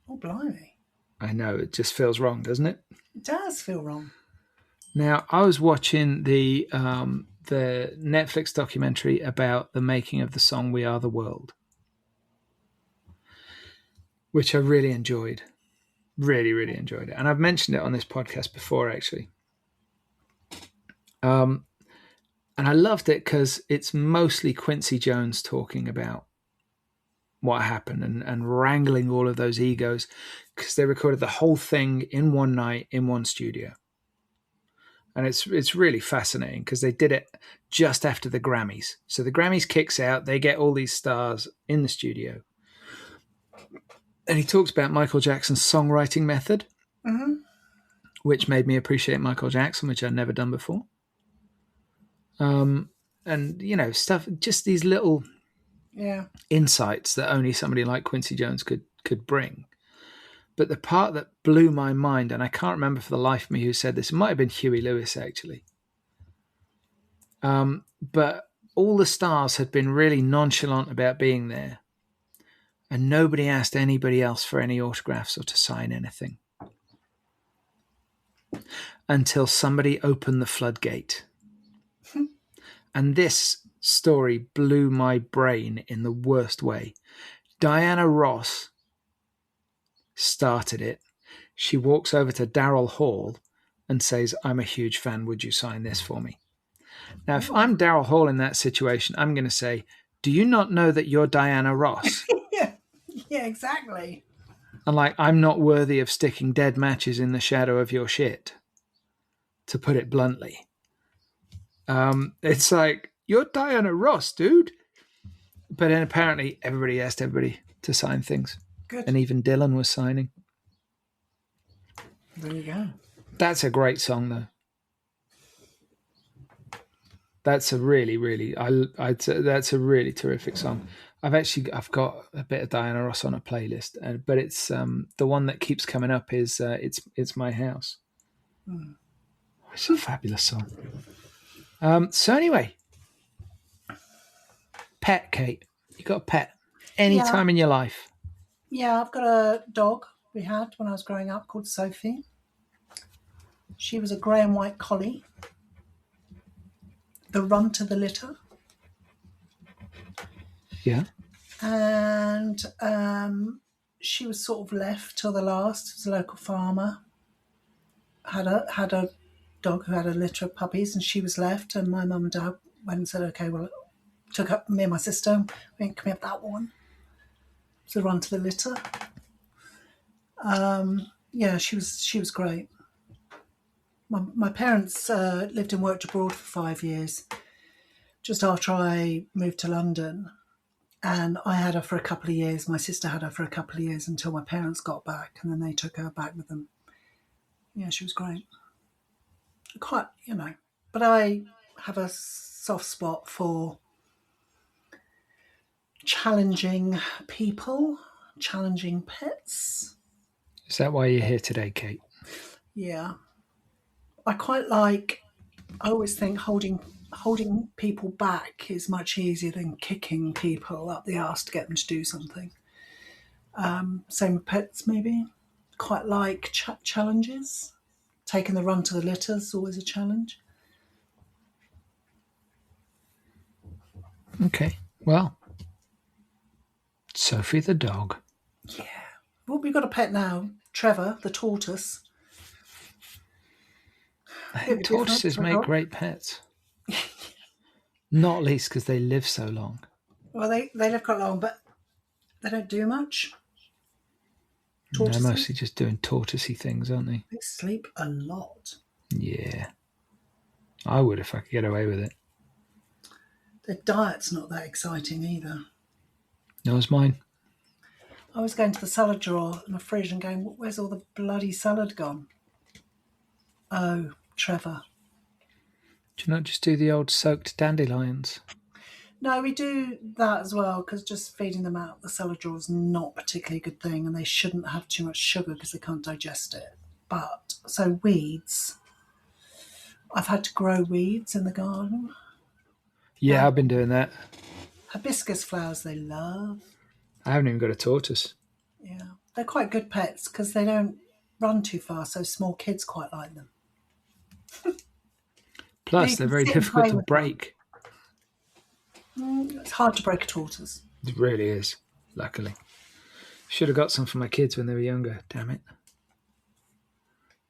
Oh, blimey. I know, it just feels wrong, doesn't it? It does feel wrong. Now, I was watching the Netflix documentary about the making of the song We Are the World, which I really enjoyed. Really, really enjoyed it. And I've mentioned it on this podcast before, actually. And I loved it because it's mostly Quincy Jones talking about what happened and wrangling all of those egos, because they recorded the whole thing in one night in one studio. And it's really fascinating because they did it just after the Grammys. So the Grammys kicks out, they get all these stars in the studio. And he talks about Michael Jackson's songwriting method, which made me appreciate Michael Jackson, which I'd never done before. And, stuff, just these little insights that only somebody like Quincy Jones could bring. But the part that blew my mind, and I can't remember for the life of me who said this, it might have been Huey Lewis, actually. But all the stars had been really nonchalant about being there. And nobody asked anybody else for any autographs or to sign anything. Until somebody opened the floodgate. And this story blew my brain in the worst way. Diana Ross started it. She walks over to Daryl Hall and says, "I'm a huge fan. Would you sign this for me?" Now, if I'm Daryl Hall in that situation, I'm going to say, "Do you not know that you're Diana Ross?" Yeah, exactly. And I'm not worthy of sticking dead matches in the shadow of your shit, to put it bluntly. It's like, you're Diana Ross, dude. But then apparently everybody asked everybody to sign things. Good. And even Dylan was signing. There you go. That's a great song, though. That's a really, really, that's a really terrific song. I've got a bit of Diana Ross on a playlist, but it's the one that keeps coming up is It's My House. It's a fabulous song. So anyway, pet, Kate. You got a pet any time in your life? Yeah, I've got a dog we had when I was growing up called Sophie. She was a grey and white collie. The runt of the litter. Yeah. And she was sort of left till the last. It was a local farmer. Had a dog who had a litter of puppies, and she was left. And my mum and dad went and said, "Okay, well," took up me and my sister. We went, "Can we have that one?" It's the runt of the litter. Yeah, she was great. My parents lived and worked abroad for 5 years. Just after I moved to London, and I had her for a couple of years. My sister had her for a couple of years until my parents got back, and then they took her back with them. Yeah, she was great. Quite, but I have a soft spot for challenging people, challenging pets. Is that why you're here today, Kate? Yeah. I quite like, I always think holding people back is much easier than kicking people up the arse to get them to do something. Same with pets, maybe. Quite like challenges. Taking the run to the litter is always a challenge. Okay. Well, Sophie the dog. Yeah. Well, we've got a pet now. Trevor, the tortoise. I think tortoises make great pets. Not least because they live so long. Well, they live quite long, but they don't do much. Tortoises? They're mostly just doing tortoisey things, aren't they? They sleep a lot. Yeah. I would if I could get away with it. Their diet's not that exciting either. No, it's mine. I was going to the salad drawer in the fridge and going, where's all the bloody salad gone? Oh, Trevor. Do you not just do the old soaked dandelions? No, we do that as well, because just feeding them out the salad drawer is not particularly a good thing, and they shouldn't have too much sugar because they can't digest it. But, so weeds. I've had to grow weeds in the garden. Yeah, I've been doing that. Hibiscus flowers they love. I haven't even got a tortoise. Yeah. They're quite good pets because they don't run too far, so small kids quite like them. Plus, they're very difficult to break. It's hard to break a tortoise. It really is, luckily. Should have got some for my kids when they were younger, damn it.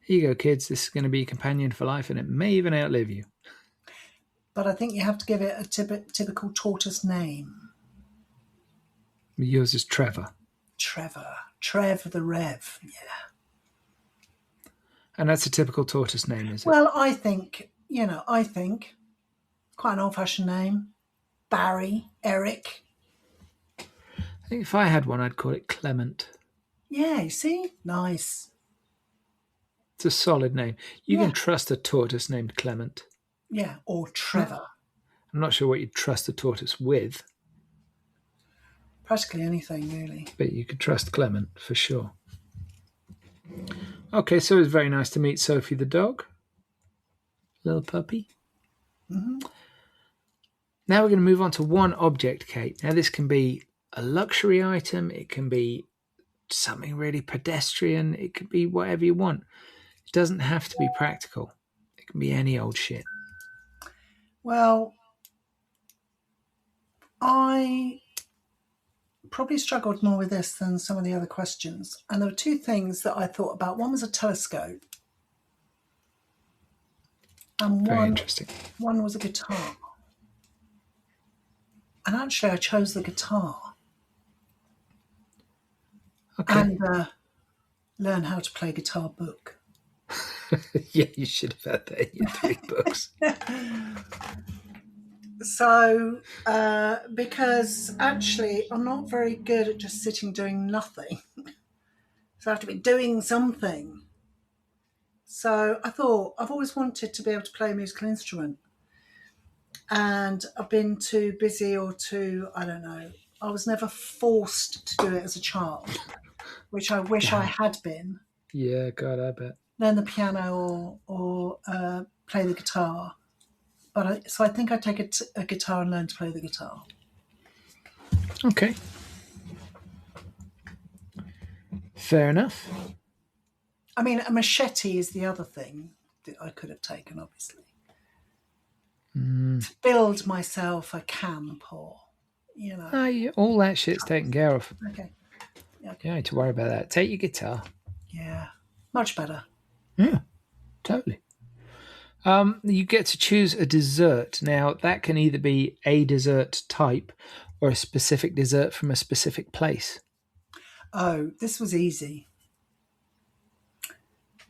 Here you go, kids. This is going to be a companion for life, and it may even outlive you. But I think you have to give it a typical tortoise name. Yours is Trevor. Trev the Rev, yeah. And that's a typical tortoise name, is it? Well, I think quite an old-fashioned name. Barry, Eric. I think if I had one, I'd call it Clement. Yeah, you see? Nice. It's a solid name. You can trust a tortoise named Clement. Yeah, or Trevor. I'm not sure what you'd trust a tortoise with. Practically anything, really. But you could trust Clement, for sure. Okay, so it's very nice to meet Sophie the dog. Little puppy. Mm-hmm. Now we're going to move on to one object, Kate. Now this can be a luxury item. It can be something really pedestrian. It could be whatever you want. It doesn't have to be practical. It can be any old shit. Well, I probably struggled more with this than some of the other questions. And there were two things that I thought about. One was a telescope. And Very interesting. One was a guitar. And actually, I chose the guitar. Okay. And learn how to play guitar book. Yeah, you should have had that in your 3 books. So, because actually I'm not very good at just sitting doing nothing. So I have to be doing something. So I thought I've always wanted to be able to play a musical instrument. And I've been too busy or too, I don't know. I was never forced to do it as a child, which I wish I had been. Yeah, God, I bet. Learn the piano or play the guitar. But so I think I'd take a guitar and learn to play the guitar. Okay. Fair enough. I mean, a machete is the other thing that I could have taken, obviously. To build myself a camp or, all that shit's taken care of. Okay. Yeah, okay. You don't need to worry about that. Take your guitar. Yeah, much better. Yeah, totally. You get to choose a dessert. Now, that can either be a dessert type or a specific dessert from a specific place. Oh, this was easy.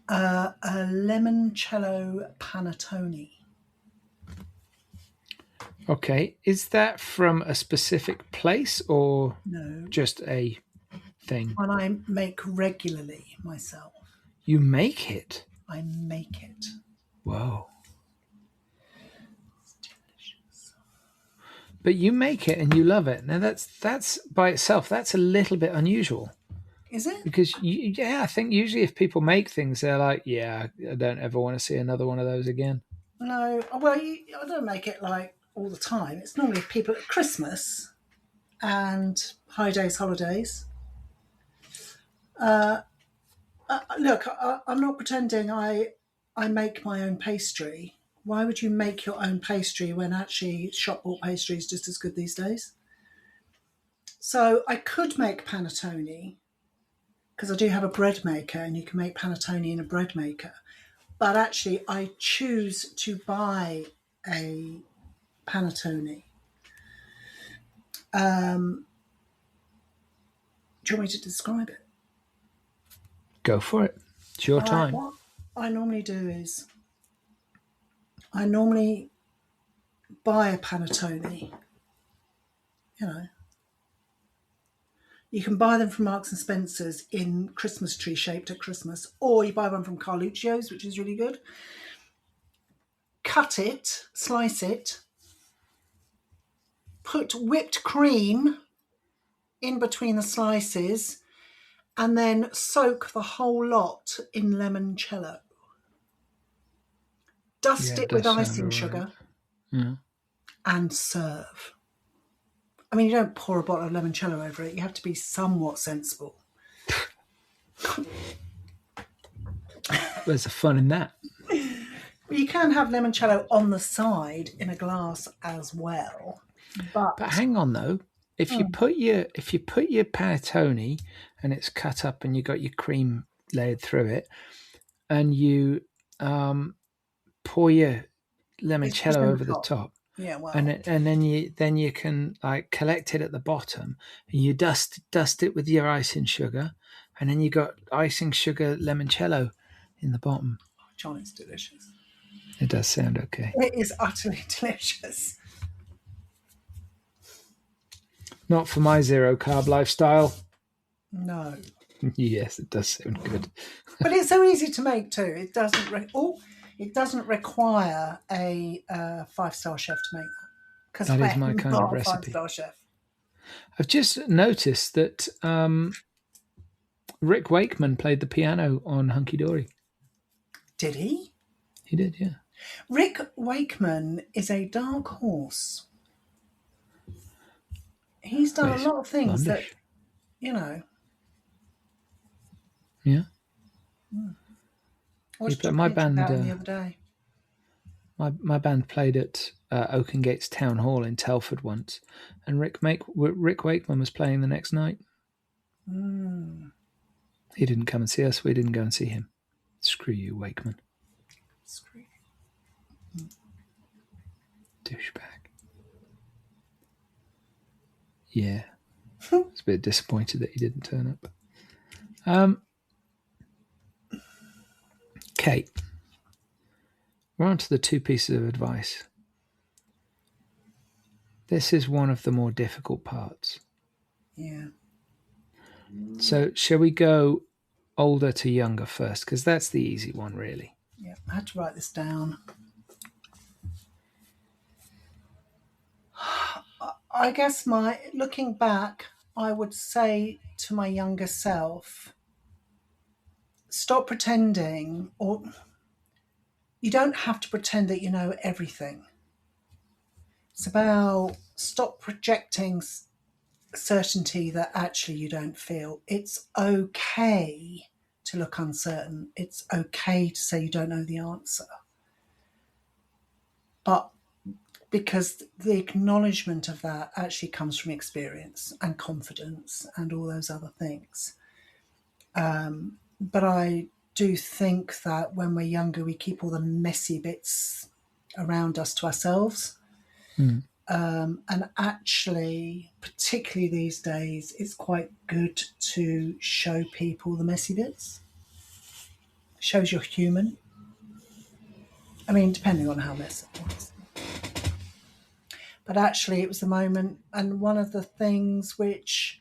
A limoncello panettone. Okay. Is that from a specific place or No, just a thing? one I make regularly myself. You make it? I make it. Whoa. It's delicious. but you make it and you love it. Now that's by itself, that's a little bit unusual. Is it? Because I think usually if people make things, they're like, yeah, I don't ever want to see another one of those again. No, well, I don't make it like all the time. It's normally people at Christmas and high days, holidays. Look, I'm not pretending I make my own pastry. Why would you make your own pastry when actually shop bought pastry is just as good these days? So I could make panettone because I do have a bread maker, and you can make panettone in a bread maker. But actually, I choose to buy a panettone. Do you want me to describe it? Go for it. It's your time. What I normally do is I normally buy a panettone. You can buy them from Marks and Spencer's in Christmas tree shaped at Christmas, or you buy one from Carluccio's, which is really good. Cut it, slice it, put whipped cream in between the slices, and then soak the whole lot in limoncello. Dust it with icing sugar, and serve. I mean, you don't pour a bottle of limoncello over it. You have to be somewhat sensible. There's a fun in that. You can have limoncello on the side in a glass as well. But hang on though, if you put your panettone and it's cut up and you got your cream layered through it, and you pour your limoncello over the top. Yeah, well, and then you can like collect it at the bottom, and you dust it with your icing sugar, and then you got icing sugar limoncello in the bottom. John, it's delicious. It does sound okay. It is utterly delicious. Not for my zero carb lifestyle. No. Yes, it does sound good. But it's so easy to make too. It doesn't require a 5-star chef to make that. Because that is my kind of recipe. 5-star chef. I've just noticed that Rick Wakeman played the piano on Hunky Dory. Did he? He did, yeah. Rick Wakeman is a dark horse. He's done a lot of things that, Yeah. My band the other day. My band played at Oakengates Town Hall in Telford once, and Rick Wakeman was playing the next night. He didn't come and see us. We didn't go and see him. Screw you, Wakeman. Screw you. Douchebag. Yeah. I was a bit disappointed that he didn't turn up. Kate, we're on to the 2 pieces of advice. This is one of the more difficult parts. Yeah. So shall we go older to younger first? Because that's the easy one, really. Yeah, I had to write this down. I guess looking back, I would say to my younger self, stop pretending, or you don't have to pretend that you know everything. It's about stop projecting certainty that actually you don't feel. It's okay to look uncertain. It's okay to say you don't know the answer. But because the acknowledgement of that actually comes from experience and confidence and all those other things. But I do think that when we're younger, we keep all the messy bits around us to ourselves. And actually, particularly these days, it's quite good to show people the messy bits. It shows you're human. I mean, depending on how messy it is. But actually, it was the moment, and one of the things which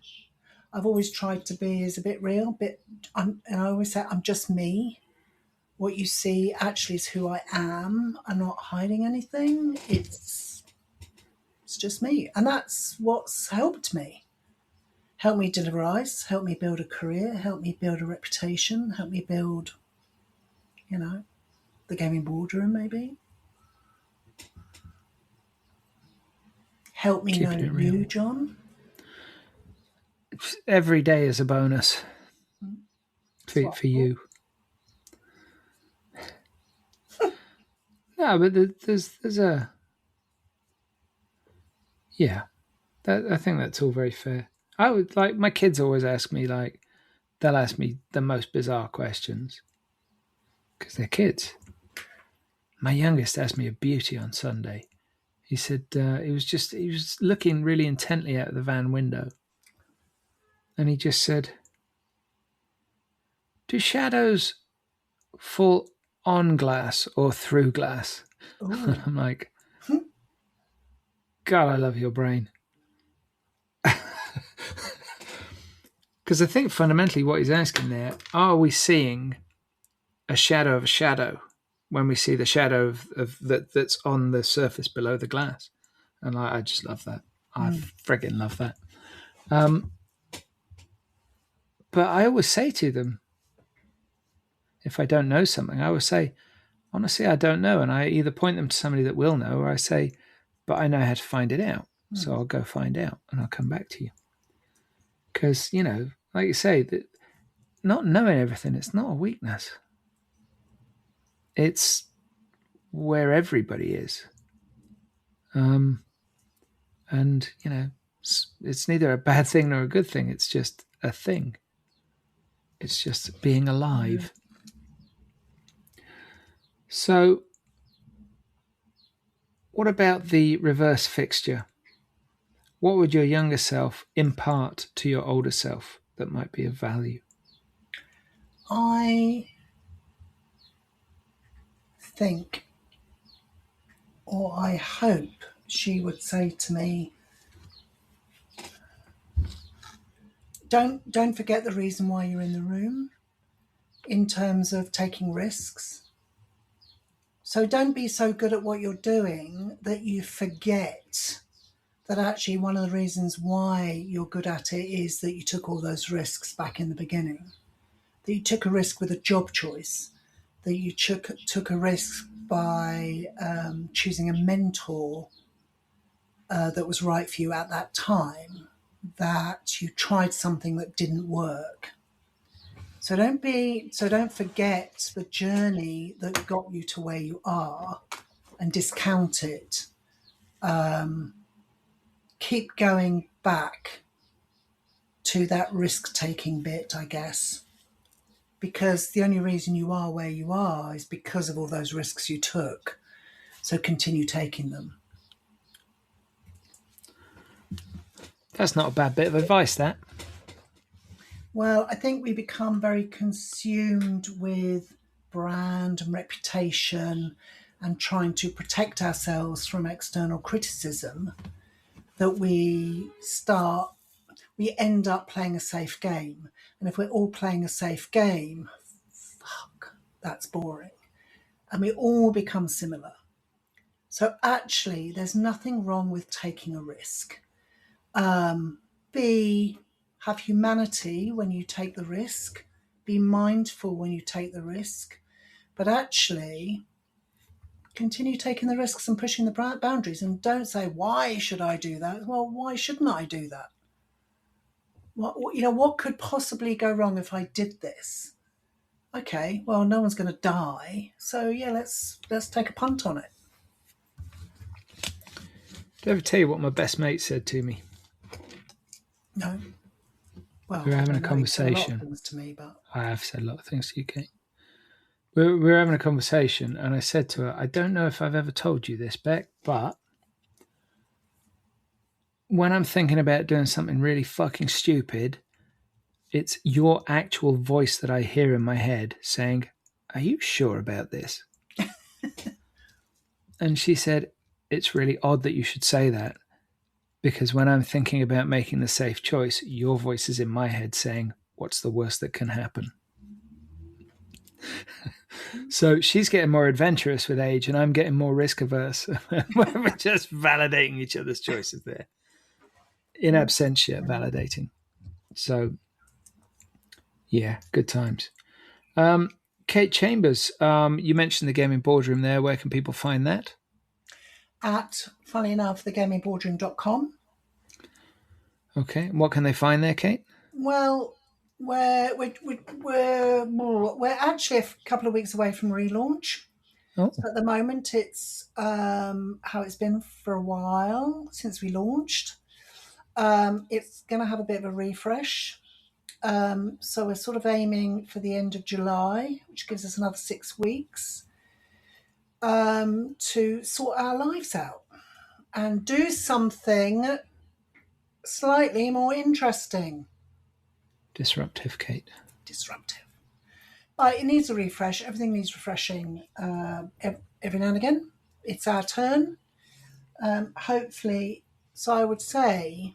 I've always tried to be is a bit real, and I always say, I'm just me. What you see actually is who I am. I'm not hiding anything. It's it's just me. And that's what's helped me. Helped me deliver ice, helped me build a career, helped me build a reputation, helped me build, the gaming boardroom maybe. Help me know you, John. Every day is a bonus for you. No, but there's a... Yeah, I think that's all very fair. I would like, my kids always ask me, like, they'll ask me the most bizarre questions because they're kids. My youngest asked me a beauty on Sunday. He said he was looking really intently out of the van window, and he just said, "Do shadows fall on glass or through glass?" And I'm like, God, I love your brain. Because I think fundamentally what he's asking there, are we seeing a shadow of a shadow when we see the shadow of that's on the surface below the glass? And I just love that. I friggin' love that. But I always say to them, if I don't know something, I always say, honestly, I don't know. And I either point them to somebody that will know, or I say, but I know how to find it out. So I'll go find out and I'll come back to you. Because, like you say, that not knowing everything, it's not a weakness. It's where everybody is. And, it's neither a bad thing nor a good thing. It's just a thing. It's just being alive. So, what about the reverse fixture? What would your younger self impart to your older self that might be of value? I think, or I hope, she would say to me, don't forget the reason why you're in the room in terms of taking risks. So don't be so good at what you're doing that you forget that actually one of the reasons why you're good at it is that you took all those risks back in the beginning. That you took a risk with a job choice. That you took a risk by choosing a mentor that was right for you at that time. That you tried something that didn't work. So don't forget the journey that got you to where you are and discount it. Keep going back to that risk-taking bit, I guess, because the only reason you are where you are is because of all those risks you took. So continue taking them. That's not a bad bit of advice, that. Well, I think we become very consumed with brand and reputation and trying to protect ourselves from external criticism that we end up playing a safe game. And if we're all playing a safe game, that's boring. And we all become similar. So actually, there's nothing wrong with taking a risk. Have humanity when you take the risk. Be mindful when you take the risk. But actually, continue taking the risks and pushing the boundaries, and don't say, why should I do that? Well, why shouldn't I do that? What could possibly go wrong if I did this? Okay, well, no one's going to die, so yeah, let's take a punt on it. Did I ever tell you what my best mate said to me? No. Well, we were having a conversation. A lot of things to me, but I have said a lot of things to you, Kate. We were having a conversation, and I said to her, I don't know if I've ever told you this, Beck, but when I'm thinking about doing something really fucking stupid, it's your actual voice that I hear in my head saying, are you sure about this? And she said, it's really odd that you should say that, because when I'm thinking about making the safe choice, your voice is in my head saying, what's the worst that can happen? So she's getting more adventurous with age, and I'm getting more risk averse. We're just validating each other's choices there. In absentia, validating. So, yeah, good times. Kate Chambers, you mentioned the Gaming Boardroom there. Where can people find that? At, funnily enough, thegamingboardroom.com. Okay. What can they find there, Kate? Well, we're actually a couple of weeks away from relaunch. Oh, So at the moment, it's how it's been for a while since we launched. It's going to have a bit of a refresh. So we're sort of aiming for the end of July, which gives us another 6 weeks to sort our lives out and do something slightly more interesting. disruptive, Kate. Disruptive. It needs a refresh. Everything needs refreshing every now and again. It's our turn. Hopefully, so I would say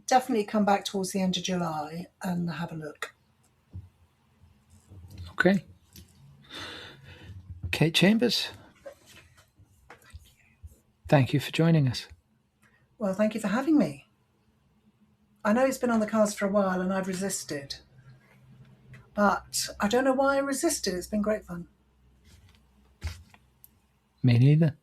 definitely come back towards the end of July and have a look. Okay. Kate Chambers, thank you for joining us. Well, thank you for having me. I know it's been on the cards for a while and I've resisted. But I don't know why I resisted. It's been great fun. Me neither.